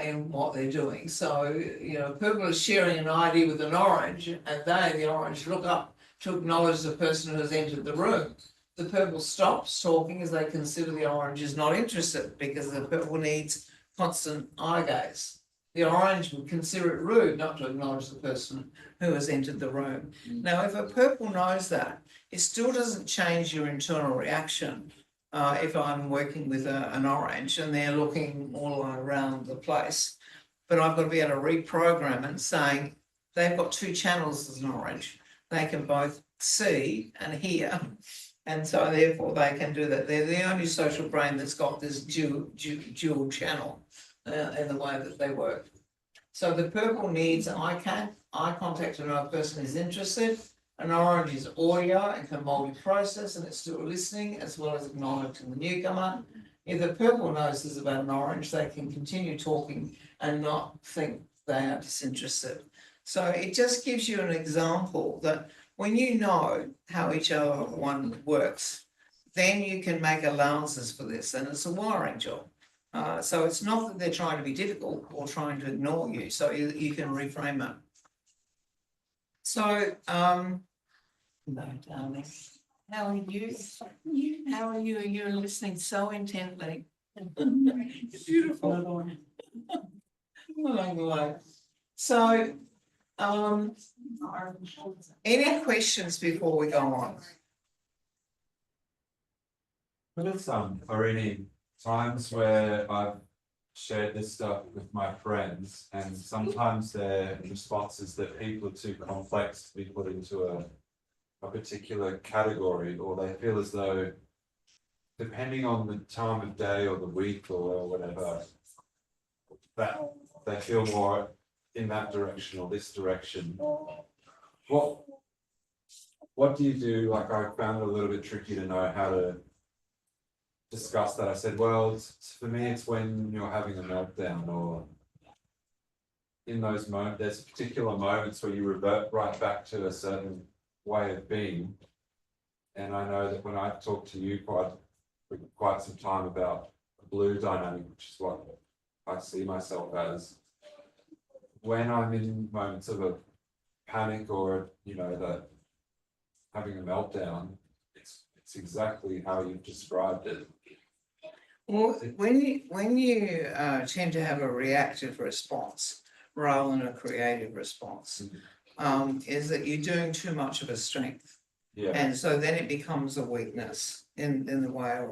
[SPEAKER 1] in what they're doing. So, you know, purple is sharing an idea with an orange, and they, the orange, look up to acknowledge the person who has entered the room. The purple stops talking as they consider the orange is not interested, because the purple needs constant eye gaze. The orange would consider it rude not to acknowledge the person who has entered the room. Now, if a purple knows that, it still doesn't change your internal reaction. If I'm working with an orange and they're looking all around the place, but I've got to be able to reprogram and saying they've got two channels as an orange. They can both see and hear, and so therefore they can do that. They're the only social brain that's got this dual channel in the way that they work. So the purple needs eye contact to know a person is interested. An orange is audio and can multi-process, and it's still listening as well as acknowledging the newcomer. If the purple knows this about an orange, they can continue talking and not think they are disinterested. So it just gives you an example that when you know how each other one works, then you can make allowances for this, and it's a wiring job. So it's not that they're trying to be difficult or trying to ignore you, so you can reframe it. So, no, darling, how are you? How are you? You're listening so intently. Beautiful. Along the way. So, any questions before we go on?
[SPEAKER 7] There's already times where I've shared this stuff with my friends, and sometimes their response is that people are too complex to be put into a particular category, or they feel as though, depending on the time of day or the week or whatever, that they feel more in that direction or this direction. What do you do? Like, I found it a little bit tricky to know how to discuss that. I said, well, for me, it's when you're having a meltdown, or in those moments, there's particular moments where you revert right back to a certain way of being. And I know that when I talked to you for quite some time about the blue dynamic, which is what I see myself as, when I'm in moments of a panic or, that having a meltdown, it's exactly how you've described it.
[SPEAKER 1] Well, when you tend to have a reactive response rather than a creative response, is that you're doing too much of a strength.
[SPEAKER 7] Yeah.
[SPEAKER 1] And so then it becomes a weakness in the way of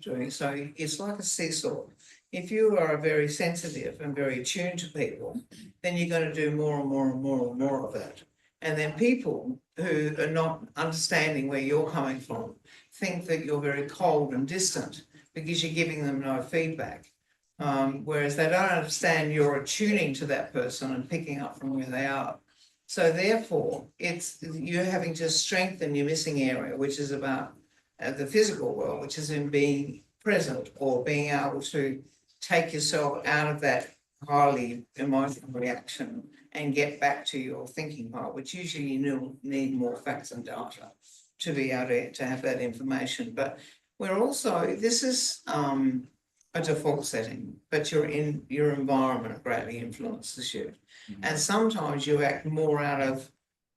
[SPEAKER 1] doing. So it's like a seesaw. If you are very sensitive and very attuned to people, then you're going to do more and more and more and more of that. And then people who are not understanding where you're coming from think that you're very cold and distant because you're giving them no feedback. Whereas they don't understand you're attuning to that person and picking up from where they are. So therefore, you're having to strengthen your missing area, which is about the physical world, which is in being present or being able to take yourself out of that highly emotional reaction and get back to your thinking part, which usually you need more facts and data to be able to have that information. But we're also, this is a default setting, but your environment greatly influences you. Mm-hmm. And sometimes you act more out of,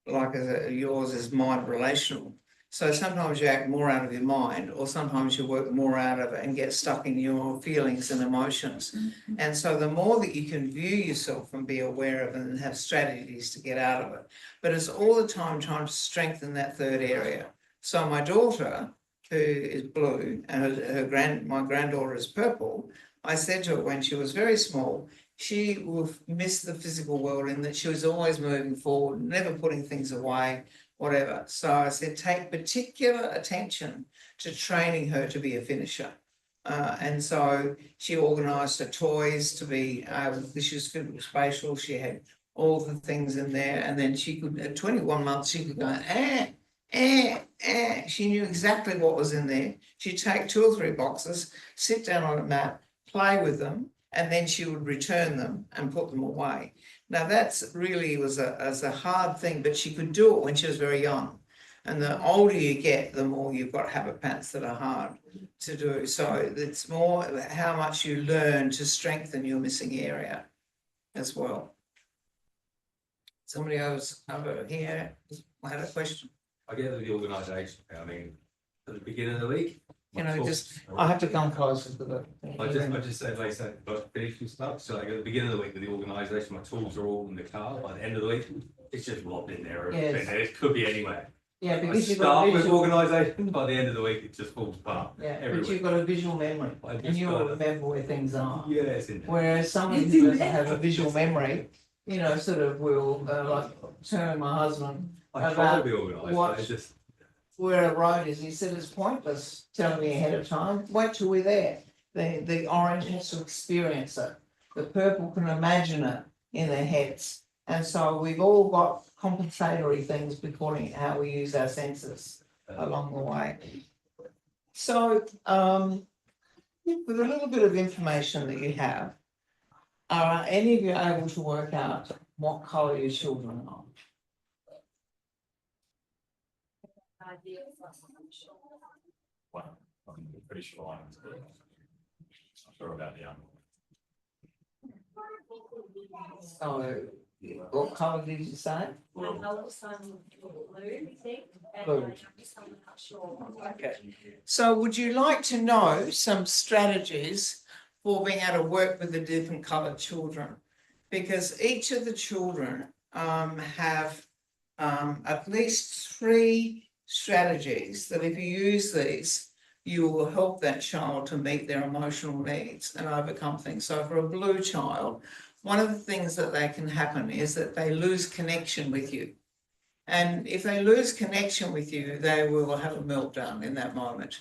[SPEAKER 1] like yours is mind relational. So sometimes you act more out of your mind, or sometimes you work more out of it and get stuck in your feelings and emotions. Mm-hmm. And so the more that you can view yourself and be aware of it and have strategies to get out of it, but it's all the time trying to strengthen that third area. So my daughter, who is blue, and my granddaughter is purple, I said to her when she was very small, she will miss the physical world in that she was always moving forward, never putting things away, whatever. So I said, take particular attention to training her to be a finisher. And so she organised her toys to be she was spatial, she had all the things in there, and then she could, at 21 months, she could go, she knew exactly what was in there. She'd take 2 or 3 boxes, sit down on a mat, play with them, and then she would return them and put them away. Now that's really was a hard thing, but she could do it when she was very young. And the older you get, the more you've got habit patterns that are hard to do. So it's more how much you learn to strengthen your missing area as well. Somebody else over here had a question.
[SPEAKER 4] I get the organisation. I mean, at the beginning of the week,
[SPEAKER 1] I have to come closer to the.
[SPEAKER 4] I just said, like I said, but finish your stuff. So like at the beginning of the week with the organisation, my tools are all in the car. By the end of the week, it's just robbed in there.
[SPEAKER 1] Yes.
[SPEAKER 4] It could be anywhere.
[SPEAKER 1] Yeah, because
[SPEAKER 4] I
[SPEAKER 1] you've got
[SPEAKER 4] start with organisation. By the end of the week, it just falls apart.
[SPEAKER 1] Yeah, but you've got a visual memory, and you'll remember where things are.
[SPEAKER 4] Yeah, it's in there.
[SPEAKER 1] Whereas someone who doesn't have a visual memory, sort of will like turn my husband
[SPEAKER 4] I try to be organised, but it's just
[SPEAKER 1] where a road is. He said it's pointless telling me ahead of time. Wait till we're there. The orange has to experience it. The purple can imagine it in their heads. And so we've all got compensatory things according to how we use our senses along the way. So with a little bit of information that you have, are any of you able to work out what colour your children are?
[SPEAKER 7] Well, I'm pretty sure I'm
[SPEAKER 4] not sure about the young.
[SPEAKER 1] So, what colour did you say?
[SPEAKER 6] My eldest son blue, I think, and
[SPEAKER 1] Blue.
[SPEAKER 6] my youngest son, I'm not sure.
[SPEAKER 1] Okay. So would you like to know some strategies for being able to work with the different coloured children? Because each of the children have at least 3 strategies that if you use these, you will help that child to meet their emotional needs and overcome things. So for a blue child, one of the things that they can happen is that they lose connection with you. And if they lose connection with you, they will have a meltdown in that moment.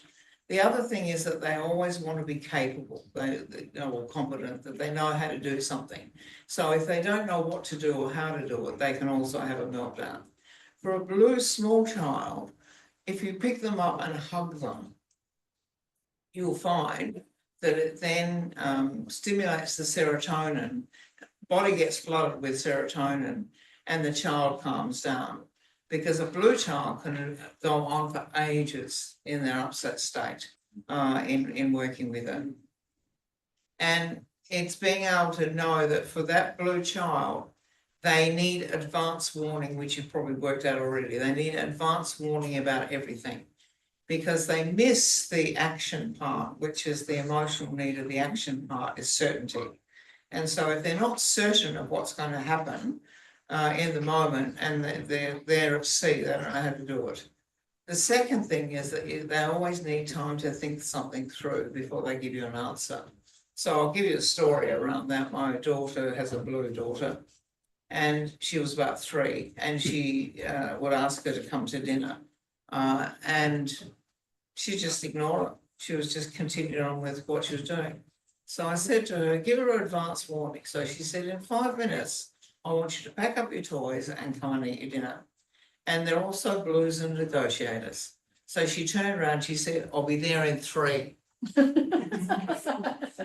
[SPEAKER 1] The other thing is that they always want to be capable, they or competent, that they know how to do something. So if they don't know what to do or how to do it, they can also have a meltdown. For a blue small child, if you pick them up and hug them, you'll find that it then stimulates the serotonin, body gets flooded with serotonin, and the child calms down. Because a blue child can go on for ages in their upset state in working with them. And it's being able to know that for that blue child, they need advance warning, which you've probably worked out already. They need advance warning about everything because they miss the action part, which is the emotional need of the action part is certainty. And so if they're not certain of what's going to happen, in the moment and they're at sea, they don't know how to do it. The second thing is that they always need time to think something through before they give you an answer. So I'll give you a story around that. My daughter has a blue daughter and she was about 3 and she would ask her to come to dinner and she just ignored it. She was just continuing on with what she was doing. So I said to her, give her an advance warning. So she said, in 5 minutes, I want you to pack up your toys and come and eat your dinner. And they're also blues and negotiators. So she turned around, she said, I'll be there in 3.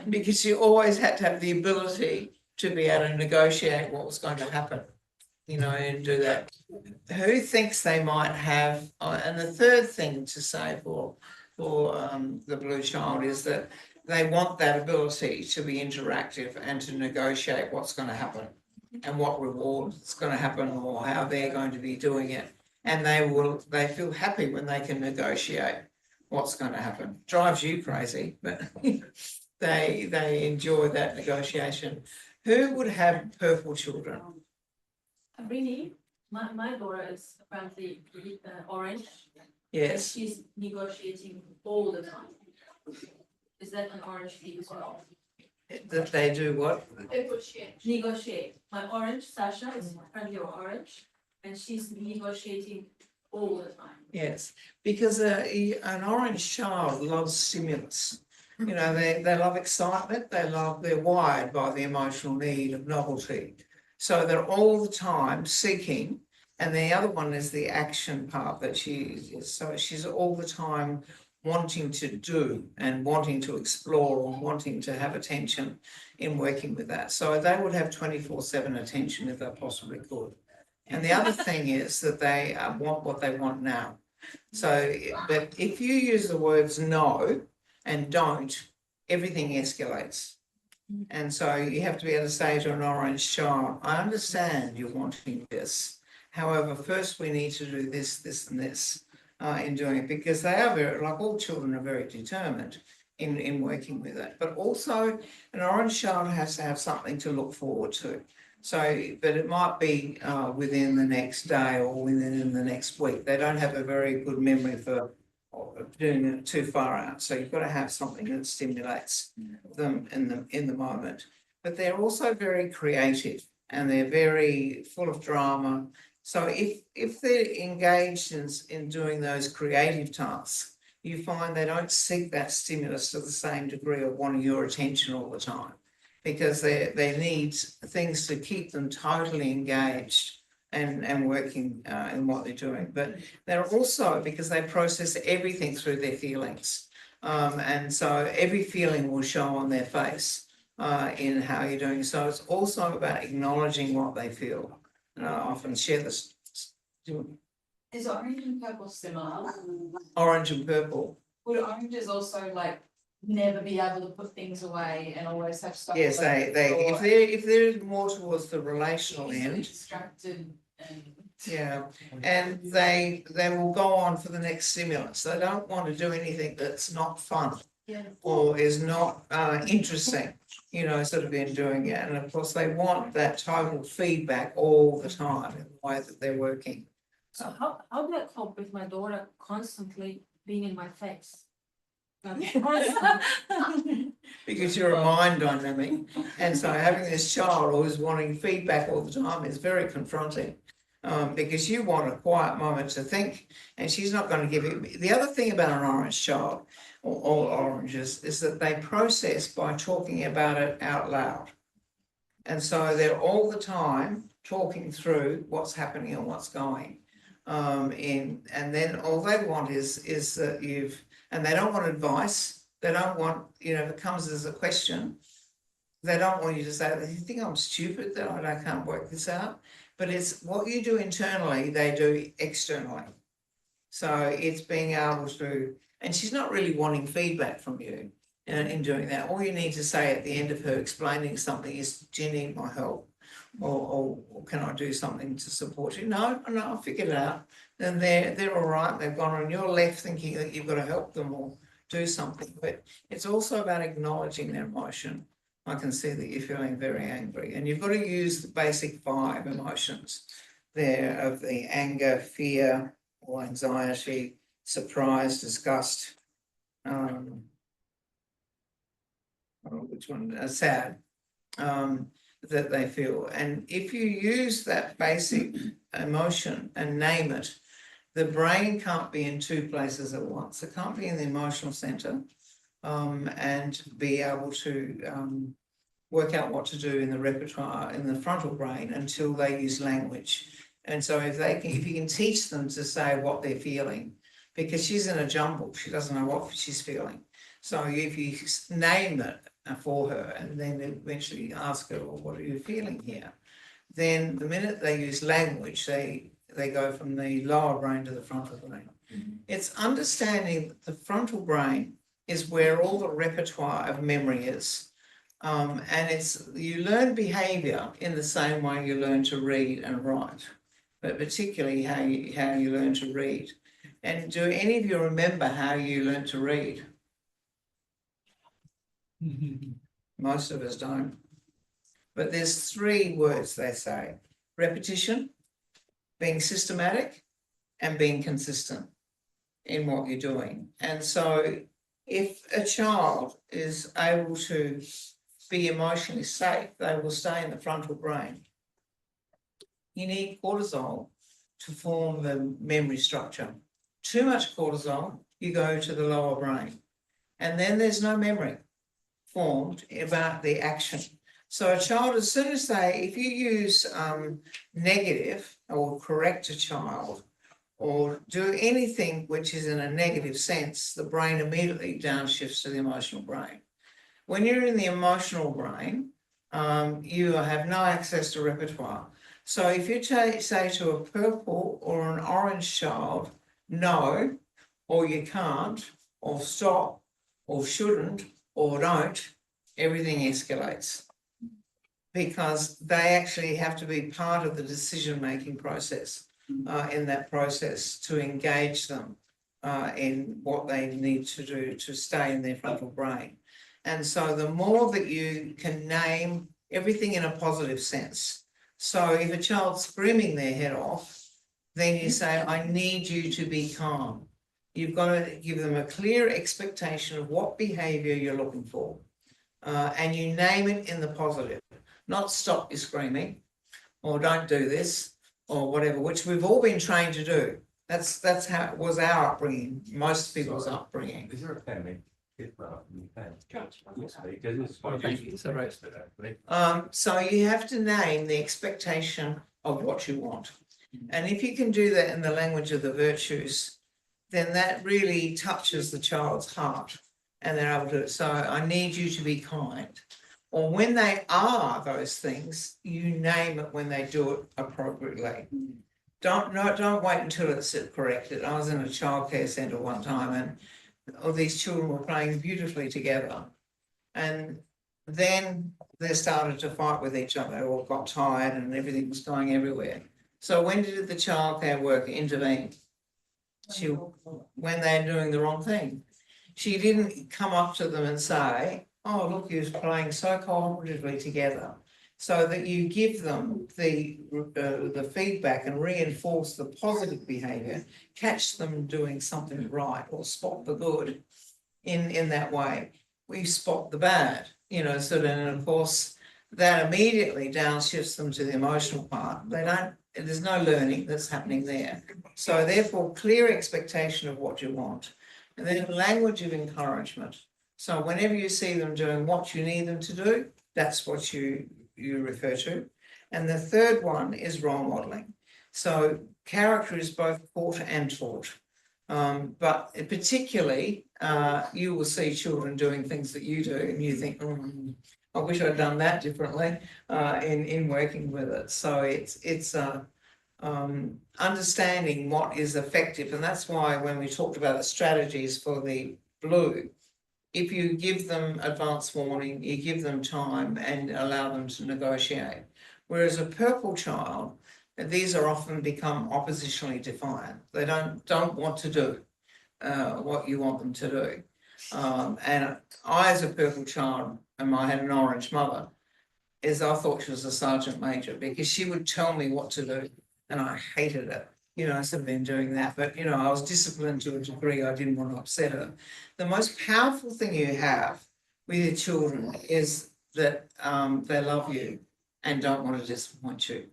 [SPEAKER 1] Because she always had to have the ability to be able to negotiate what was going to happen, you know, and do that. Who thinks they might have, and the third thing to say for the blue child is that they want that ability to be interactive and to negotiate what's going to happen and what reward is going to happen or how they're going to be doing it. And they feel happy when they can negotiate what's going to happen. Drives you crazy, but they enjoy that negotiation. Who would have purple children?
[SPEAKER 6] Really, my daughter is apparently orange.
[SPEAKER 1] Yes.
[SPEAKER 6] She's negotiating all the time. Is that an orange thing as well?
[SPEAKER 1] That they do what?
[SPEAKER 6] Negotiate. My orange, Sasha, is apparently orange, and she's negotiating all the time.
[SPEAKER 1] Yes, because an orange child loves stimulus. You know, they love excitement, they're wired by the emotional need of novelty. So they're all the time seeking, and the other one is the action part that she's all the time wanting to do and wanting to explore and wanting to have attention in working with that. So they would have 24/7 attention if they possibly could. And the other thing is that they want what they want now. So, but if you use the words no and don't, everything escalates. And so you have to be able to say to an orange child, I understand you're wanting this. However, first we need to do this, this and this in doing it, because they are very, like all children, are very determined in working with it. But also an orange child has to have something to look forward to. So, but it might be within the next day or within the next week. They don't have a very good memory for doing it too far out. So you've got to have something that stimulates them in the moment. But they're also very creative and they're very full of drama. So if they're engaged in doing those creative tasks, you find they don't seek that stimulus to the same degree of wanting your attention all the time, because they need things to keep them totally engaged and working in what they're doing. But they're also, because they process everything through their feelings. And so every feeling will show on their face in how you're doing. So it's also about acknowledging what they feel. And I often share this.
[SPEAKER 3] Is orange and purple similar?
[SPEAKER 1] Orange and purple.
[SPEAKER 3] Would oranges also like never be able to put things away and always have stuff.
[SPEAKER 1] Yes,
[SPEAKER 3] all over the floor.
[SPEAKER 1] if they're more towards the relational
[SPEAKER 3] Easily
[SPEAKER 1] end,
[SPEAKER 3] distracted and.
[SPEAKER 1] yeah, and they will go on for the next stimulus. They don't want to do anything that's not fun
[SPEAKER 3] Yeah.
[SPEAKER 1] or is not interesting, you know, sort of in doing it. And of course, they want that total feedback all the time in the way that they're working.
[SPEAKER 6] So how do I cope with my daughter constantly being in my face?
[SPEAKER 1] Because you're a mind dynamic, and so having this child who's wanting feedback all the time is very confronting. Because you want a quiet moment to think, and she's not going to give you. The other thing about an orange child, or all oranges, is that they process by talking about it out loud. And so they're all the time talking through what's happening and what's going. And then all they want is that and they don't want advice. They don't want, you know, if it comes as a question, they don't want you to say, you think I'm stupid that I can't work this out? But it's what you do internally, they do externally. So it's being able to, and she's not really wanting feedback from you in doing that. All you need to say at the end of her explaining something is, do you need my help? Or can I do something to support you? No, I figured it out. Then they're all right, they've gone on. You're left thinking that you've got to help them or do something. But it's also about acknowledging their emotion. I can see that you're feeling very angry, and you've got to use the basic 5 emotions there of the anger, fear, or anxiety, surprise, disgust, which one? Sad, that they feel. And if you use that basic emotion and name it, the brain can't be in 2 places at once. It can't be in the emotional center and be able to work out what to do in the repertoire in the frontal brain until they use language. And so if you can teach them to say what they're feeling, because she's in a jumble, she doesn't know what she's feeling. So if you name it for her and then eventually ask her, well, what are you feeling here? Then the minute they use language, they go from the lower brain to the frontal brain. It's understanding that the frontal brain is where all the repertoire of memory is. And you learn behaviour in the same way you learn to read and write, but particularly how you learn to read. And do any of you remember how you learned to read? Most of us don't. But there's 3 words they say: repetition, being systematic, and being consistent in what you're doing. And so if a child is able to be emotionally safe, they will stay in the frontal brain. You need cortisol to form the memory structure. Too much cortisol, you go to the lower brain. And then there's no memory formed about the action. So a child, as soon as if you use negative or correct a child or do anything which is in a negative sense, the brain immediately downshifts to the emotional brain. When you're in the emotional brain, you have no access to repertoire. So if you say to a purple or an orange child, no, or you can't, or stop, or shouldn't, or don't, everything escalates. Because they actually have to be part of the decision-making process in that process to engage them in what they need to do to stay in their frontal brain. And so the more that you can name everything in a positive sense. So if a child's screaming their head off, then you say, I need you to be calm. You've got to give them a clear expectation of what behaviour you're looking for. And you name it in the positive, not stop your screaming or don't do this or whatever, which we've all been trained to do. That's how it was our upbringing, most people's upbringing.
[SPEAKER 5] Is there a pen?
[SPEAKER 1] So you have to name the expectation of what you want. And if you can do that in the language of the virtues, then that really touches the child's heart and they're able to, so I need you to be kind. Or when they are those things, you name it when they do it appropriately. Don't wait until it's corrected. I was in a childcare centre one time and these children were playing beautifully together. And then they started to fight with each other, or got tired and everything was going everywhere. So when did the childcare worker intervene? When they're doing the wrong thing. She didn't come up to them and say, oh, look, you're playing so cooperatively together. So that you give them the feedback and reinforce the positive behaviour, catch them doing something right or spot the good in that way. We spot the bad, so then of course that immediately downshifts them to the emotional part. There's no learning that's happening there. So therefore, clear expectation of what you want. And then language of encouragement. So whenever you see them doing what you need them to do, that's what you refer to. And the third one is role modelling. So character is both taught and taught. But particularly, you will see children doing things that you do and you think, I wish I'd done that differently in working with it. So it's understanding what is effective. And that's why when we talked about the strategies for the blue, if you give them advance warning, you give them time and allow them to negotiate. Whereas a purple child, these are often become oppositionally defiant. They don't want to do what you want them to do. And I, as a purple child, and I had an orange mother, I thought she was a sergeant major because she would tell me what to do, and I hated it. I should have been doing that, but I was disciplined to a degree. I didn't want to upset her. The most powerful thing you have with your children is that they love you and don't want to disappoint you.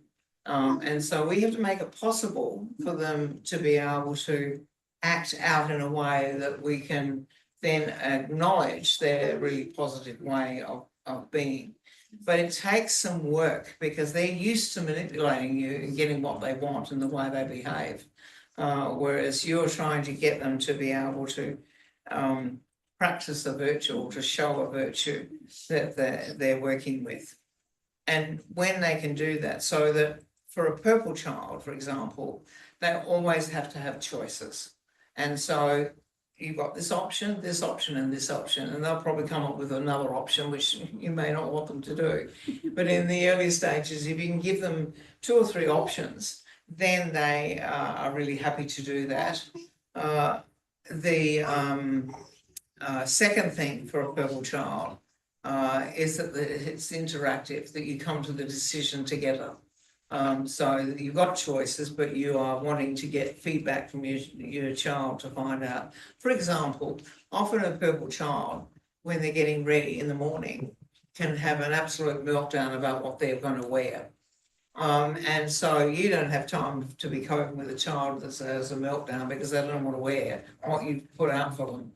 [SPEAKER 1] And so we have to make it possible for them to be able to act out in a way that we can then acknowledge their really positive way of being. But it takes some work because they're used to manipulating you and getting what they want and the way they behave. Whereas you're trying to get them to be able to practice a virtue or to show a virtue that they're working with. And when they can do that, so that for a purple child, for example, they always have to have choices. And so you've got this option, and this option, and they'll probably come up with another option which you may not want them to do. But in the early stages, if you can give them 2 or 3 options, then they are really happy to do that. The second thing for a purple child is that it's interactive, that you come to the decision together. So you've got choices, but you are wanting to get feedback from your child to find out. For example, often a purple child, when they're getting ready in the morning, can have an absolute meltdown about what they're going to wear. And so you don't have time to be coping with a child that has a meltdown because they don't want to wear what you put out for them.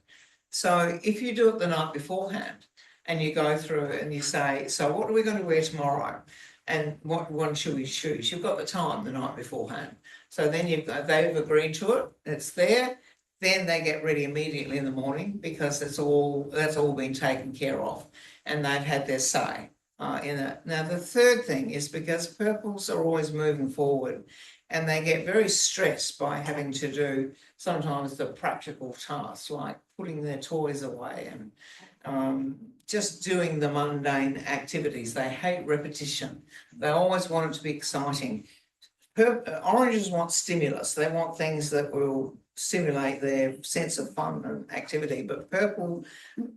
[SPEAKER 1] So if you do it the night beforehand and you go through and you say, so what are we going to wear tomorrow? And what one should we choose? You've got the time the night beforehand. So then they've agreed to it, it's there, then they get ready immediately in the morning because that's all been taken care of and they've had their say in it. Now the third thing is because purples are always moving forward and they get very stressed by having to do sometimes the practical tasks like putting their toys away and just doing the mundane activities. They hate repetition. They always want it to be exciting. Oranges want stimulus. They want things that will stimulate their sense of fun and activity, but purple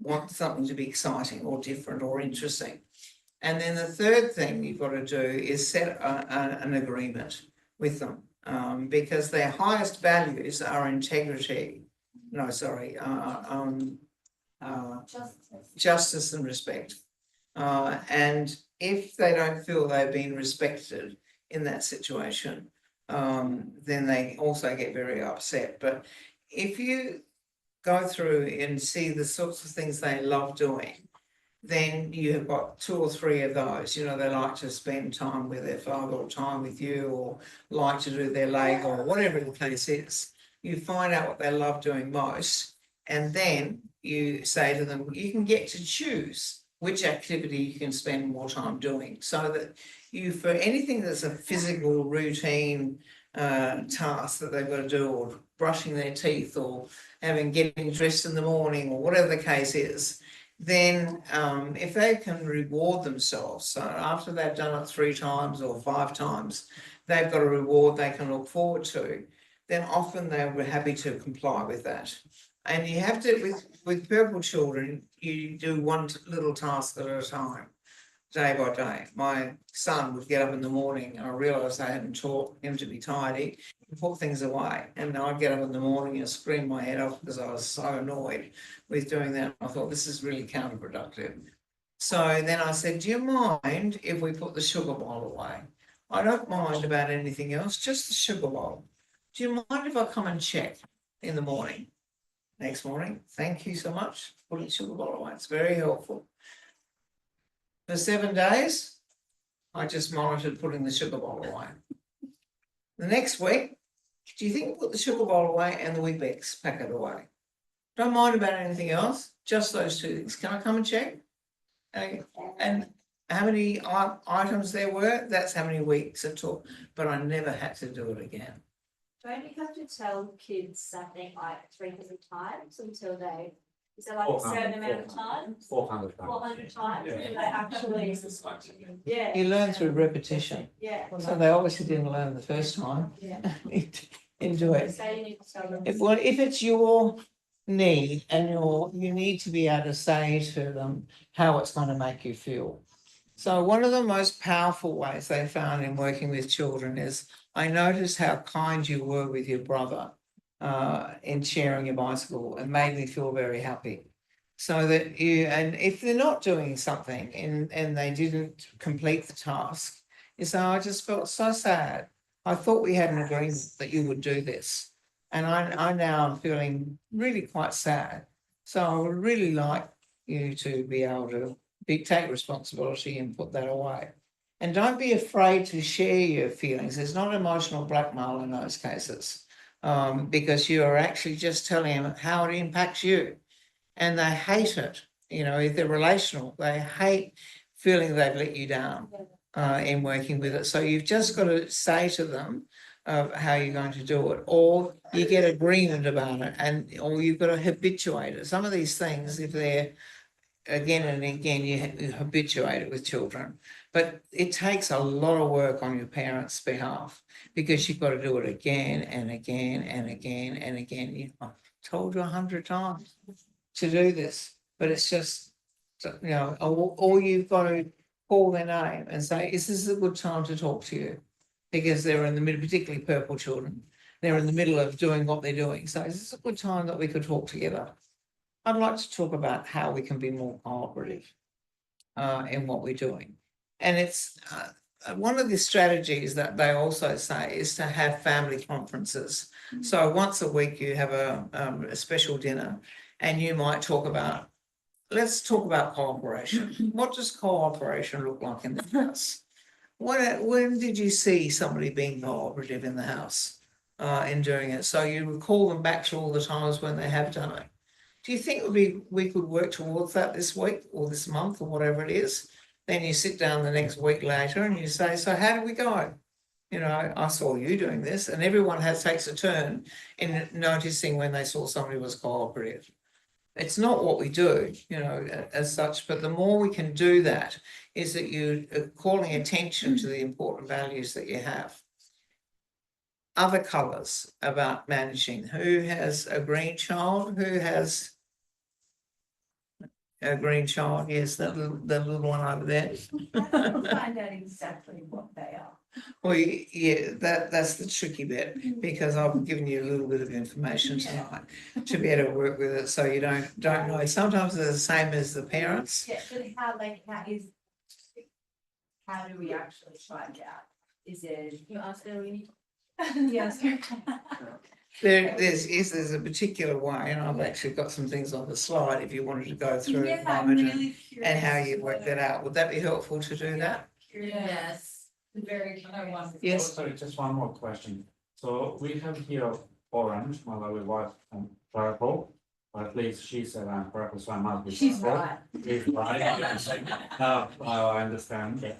[SPEAKER 1] want something to be exciting or different or interesting. And then the third thing you've got to do is set an agreement with them because their highest values are integrity. No, sorry. Justice and respect. And if they don't feel they've been respected in that situation, then they also get very upset. But if you go through and see the sorts of things they love doing, then you have got 2 or 3 of those. They like to spend time with their father or time with you or like to do their Lego or whatever the case is. You find out what they love doing most and then you say to them, you can get to choose which activity you can spend more time doing so that for anything that's a physical routine task that they've got to do or brushing their teeth or getting dressed in the morning or whatever the case is, then if they can reward themselves, so after they've done it 3 times or 5 times, they've got a reward they can look forward to, then often they were happy to comply with that. And you have to, with purple children, you do one little task at a time, day by day. My son would get up in the morning and I realised I hadn't taught him to be tidy and put things away. And I'd get up in the morning and scream my head off because I was so annoyed with doing that. I thought this is really counterproductive. So then I said, do you mind if we put the sugar bowl away? I don't mind about anything else, just the sugar bowl. Do you mind if I come and check in the morning? Next morning, thank you so much for putting the sugar bowl away. It's very helpful. For 7 days, I just monitored putting the sugar bowl away. The next week, do you think we'll put the sugar bowl away and the Weet-Bix packet away? Don't mind about anything else, just those 2 things. Can I come and check? And how many items there were, that's how many weeks it took, but I never had to do it again.
[SPEAKER 3] Don't you have to tell kids something like 300 times until they, is there like a certain amount of time?
[SPEAKER 7] 400 times.
[SPEAKER 3] 400 times,
[SPEAKER 7] Yeah.
[SPEAKER 3] until they actually, yeah.
[SPEAKER 1] You learn through repetition.
[SPEAKER 3] Yeah.
[SPEAKER 1] So they obviously didn't learn the first time.
[SPEAKER 3] Yeah.
[SPEAKER 1] Enjoy it.
[SPEAKER 3] So you need to tell them.
[SPEAKER 1] If it's your need and you need to be able to say to them how it's going to make you feel. So one of the most powerful ways they found in working with children is I noticed how kind you were with your brother in sharing your bicycle. It made me feel very happy. So that and if they're not doing something and they didn't complete the task, you say, I just felt so sad. I thought we had an agreement that you would do this. And I now am feeling really quite sad. So I would really like you to be able to take responsibility and put that away. And don't be afraid to share your feelings. There's not emotional blackmail in those cases because you are actually just telling them how it impacts you. And they hate it. You know, if they're relational, they hate feeling they've let you down in working with it. So you've just got to say to them how you're going to do it, or you get agreement about it, or you've got to habituate it. Some of these things, if they're again and again, you habituate it with children, but it takes a lot of work on your parents' behalf because you've got to do it again and again and again and again. You know, I've told you 100 times to do this, but it's just, you know, or you've got to call their name and say, is this a good time to talk to you? Because they're in the middle, particularly purple children, they're in the middle of doing what they're doing. So is this a good time that we could talk together? I'd like to talk about how we can be more cooperative in what we're doing. And it's one of the strategies that they also say is to have family conferences. So once a week you have a special dinner and you might talk about, let's talk about cooperation. What does cooperation look like in the house? When did you see somebody being cooperative in the house in doing it? So you recall them back to all the times when they have done it. Do you think we could work towards that this week or this month or whatever it is? Then you sit down the next week later and you say, so how did we go? You know, I saw you doing this, and everyone takes a turn in noticing when they saw somebody was cooperative. It's not what we do, you know, as such, but the more we can do that is that you're calling attention to the important values that you have. Other colours about managing. Who has a green child? Who has a green child? Yes, the little one over there.
[SPEAKER 3] Find out exactly what they are.
[SPEAKER 1] Well, yeah, that's the tricky bit, because I've given you a little bit of information tonight to be able to work with it, so you don't know. Sometimes they're the same as the parents.
[SPEAKER 3] Yeah, but how do we actually find out? Is it?
[SPEAKER 6] You ask Arini.
[SPEAKER 3] Yes.
[SPEAKER 1] There's a particular way, and I've actually got some things on the slide if you wanted to go through it a moment and how you work that out. Would that be helpful to do that?
[SPEAKER 3] Yes. Very curious.
[SPEAKER 1] Yes.
[SPEAKER 8] Sorry, just one more question. So we have here orange, my lovely wife, and purple, or at least she said I'm purple, so I must be.
[SPEAKER 3] She's
[SPEAKER 8] purple.
[SPEAKER 3] right.
[SPEAKER 8] She's right. I understand.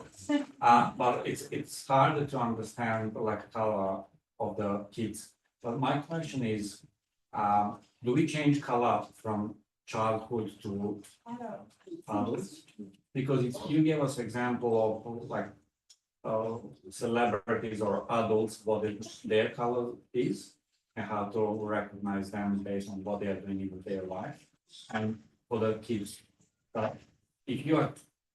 [SPEAKER 8] But it's harder to understand like color of the kids. But my question is, do we change color from childhood to adults? Because you gave us example of like celebrities or adults, what their color is, and how to recognize them based on what they are doing in their life. And for the kids, if you are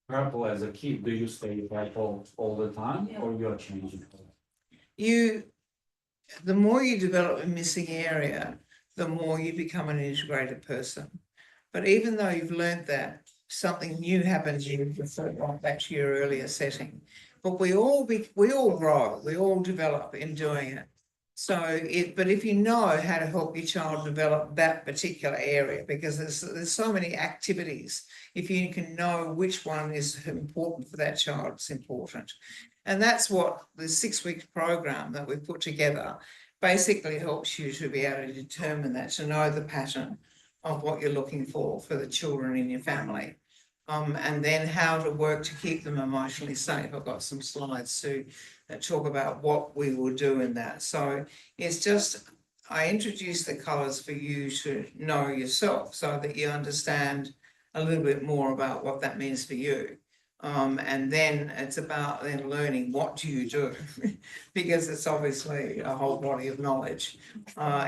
[SPEAKER 8] purple as a kid, do you stay purple all the time, or you are changing color?
[SPEAKER 1] The more you develop a missing area, the more you become an integrated person. But even though you've learned that, something new happens, you refer back to your earlier setting. But we all grow, we all develop in doing it. But if you know how to help your child develop that particular area, because there's so many activities, if you can know which one is important for that child, it's important. And that's what the 6-week program that we've put together basically helps you to be able to determine that, to know the pattern of what you're looking for the children in your family. And then how to work to keep them emotionally safe. I've got some slides too that talk about what we will do in that. So it's just, I introduce the colours for you to know yourself so that you understand a little bit more about what that means for you. And then it's about then learning what do you do because it's obviously a whole body of knowledge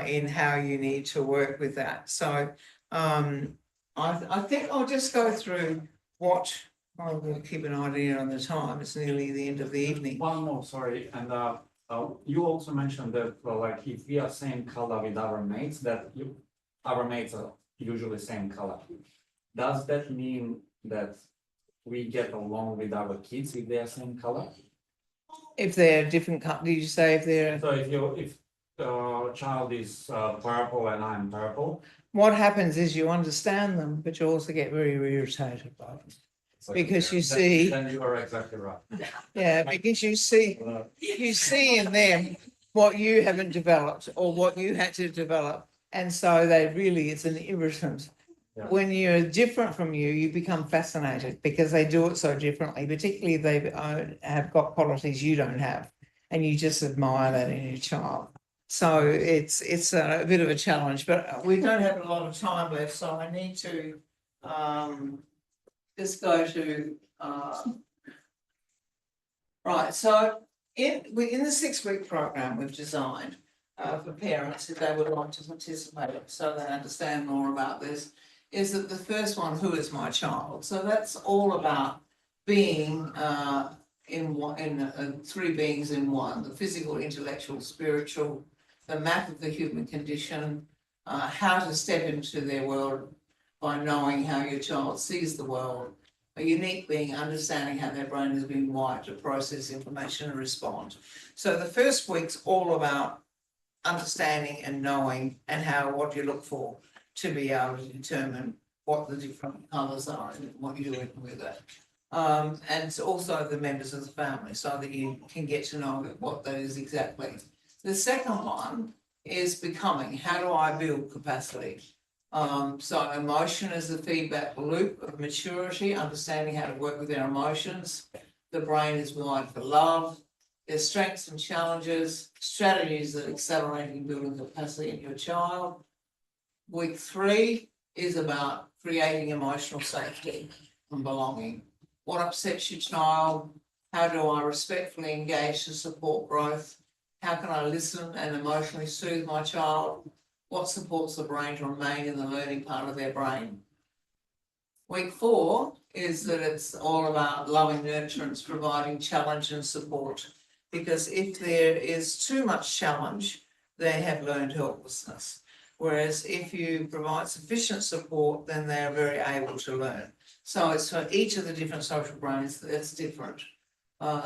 [SPEAKER 1] in how you need to work with that. So I think I'll just go through what I will keep an idea on the time. It's nearly the end of the evening.
[SPEAKER 8] One more, sorry, and you also mentioned that like if we are same color with our mates, our mates are usually same color. Does that mean that we get along with our kids if they are same color?
[SPEAKER 1] If they're different, did you say if they're?
[SPEAKER 8] So if child is purple and I'm purple.
[SPEAKER 1] What happens is you understand them, but you also get very irritated by them. Because you see.
[SPEAKER 8] Then you are exactly right.
[SPEAKER 1] Yeah, because you see in them what you haven't developed or what you had to develop. And so it's an irritant.
[SPEAKER 8] Yeah.
[SPEAKER 1] When you're different from you, you become fascinated because they do it so differently, particularly if they have got qualities you don't have, and you just admire that in your child. So it's a bit of a challenge, but we don't have a lot of time left, so I need to just go to right. So in the 6-week program we've designed for parents if they would like to participate, so they understand more about this, is that the first one, who is my child? So that's all about being in 3 beings in one: the physical, intellectual, spiritual, the map of the human condition, how to step into their world by knowing how your child sees the world, a unique being, understanding how their brain has been wired to process information and respond. So the first week's all about understanding and knowing and what you look for to be able to determine what the different colours are and what you're doing with it. And it's also the members of the family so that you can get to know what that is exactly. The second one is becoming. How do I build capacity? So emotion is the feedback loop of maturity, understanding how to work with their emotions. The brain is wired for love. There's strengths and challenges, strategies that accelerate and building capacity in your child. Week 3 is about creating emotional safety and belonging. What upsets your child? How do I respectfully engage to support growth? How can I listen and emotionally soothe my child? What supports the brain to remain in the learning part of their brain? Week 4 is that it's all about loving nurturance, providing challenge and support. Because if there is too much challenge, they have learned helplessness. Whereas if you provide sufficient support, then they're very able to learn. So it's for each of the different social brains that's different.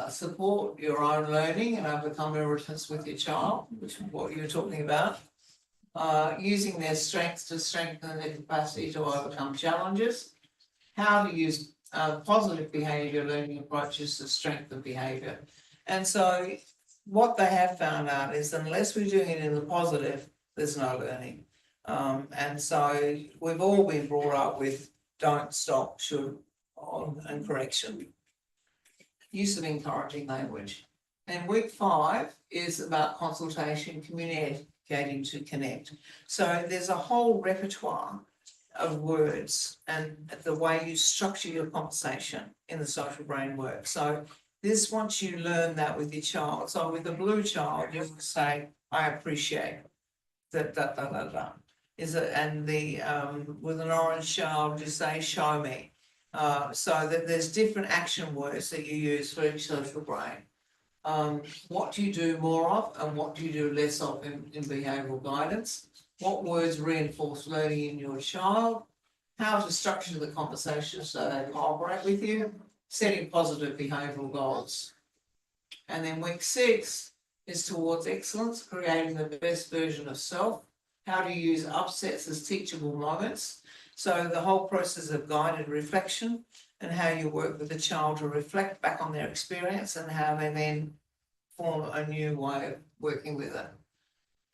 [SPEAKER 1] Support your own learning and overcome irritants with your child, which is what you were talking about. Using their strengths to strengthen their capacity to overcome challenges. How to use positive behaviour learning approaches to strengthen behaviour. And so what they have found out is unless we're doing it in the positive, there's no learning. And so we've all been brought up with don't, stop, should, and correction. Use of encouraging language. And week 5 is about consultation, getting to connect. So there's a whole repertoire of words and the way you structure your conversation in the social brain work. So this, once you learn that with your child, so with a blue child, you will say, I appreciate that. Is it, and the with an orange child, you say, show me. So that there's different action words that you use for each social brain. What do you do more of and what do you do less of in behavioural guidance? What words reinforce learning in your child? How to structure the conversation so they cooperate with you, setting positive behavioural goals. And then week 6 is towards excellence, creating the best version of self. How to use upsets as teachable moments. So the whole process of guided reflection and how you work with the child to reflect back on their experience and how they then form a new way of working with it.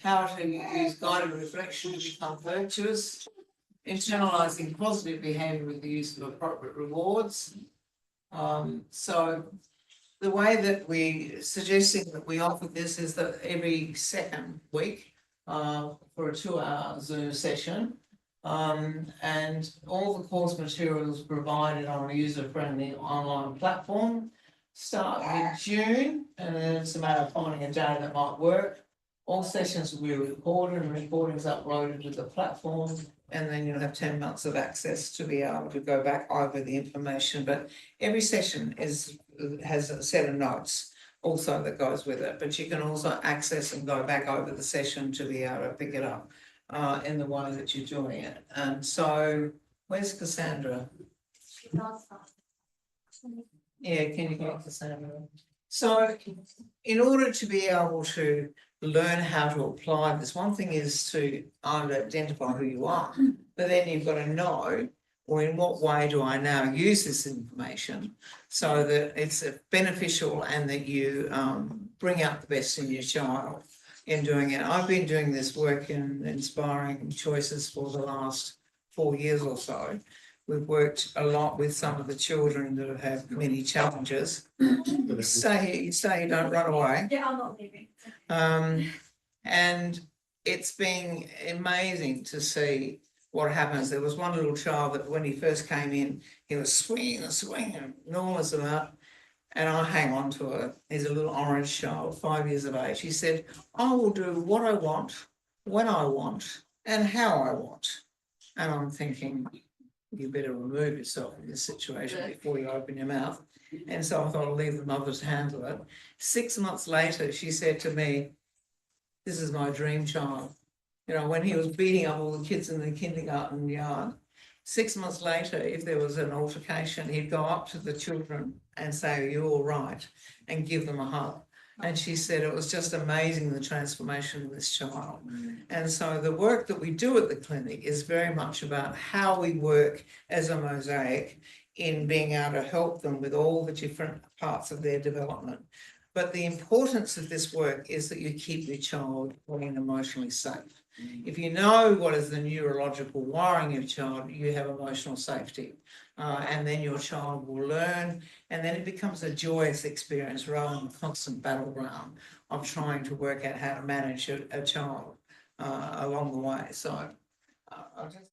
[SPEAKER 1] How to use guided reflection to become virtuous, internalising positive behaviour with the use of appropriate rewards. So the way that we suggesting that we offer this is that every second week for a 2-hour Zoom session. And all the course materials provided on a user-friendly online platform. Start mid-June, and then it's a matter of finding a day that might work. All sessions will be recorded and recordings uploaded to the platform, and then you'll have 10 months of access to be able to go back over the information. But every session has a set of notes also that goes with it, but you can also access and go back over the session to be able to pick it up in the way that you're doing it. And so, where's Cassandra? Yeah, can you get Cassandra? So, in order to be able to learn how to apply this, one thing is to identify who you are, but then you've got to know, or in what way do I now use this information so that it's beneficial and that you bring out the best in your child in doing it. I've been doing this work in inspiring choices for the last 4 years or so. We've worked a lot with some of the children that have had many challenges. You stay, don't run away.
[SPEAKER 3] Yeah, I'm not leaving.
[SPEAKER 1] And it's been amazing to see what happens. There was one little child that when he first came in, he was swinging, enormous amount, and I hang on to it. He's a little orange child, 5 years of age. He said, I will do what I want, when I want, and how I want. And I'm thinking, you better remove yourself from this situation before you open your mouth. And so I thought I'll leave the mother to handle it. 6 months later, she said to me, this is my dream child. You know, when he was beating up all the kids in the kindergarten yard, 6 months later, if there was an altercation, he'd go up to the children and say, are you all right? And give them a hug. And she said it was just amazing, the transformation of this child. And so the work that we do at the clinic is very much about how we work as a mosaic in being able to help them with all the different parts of their development. But the importance of this work is that you keep your child feeling emotionally safe. If you know what is the neurological wiring of your child, you have emotional safety. And then your child will learn, and then it becomes a joyous experience rather than a constant battleground of trying to work out how to manage a child along the way. So I'll just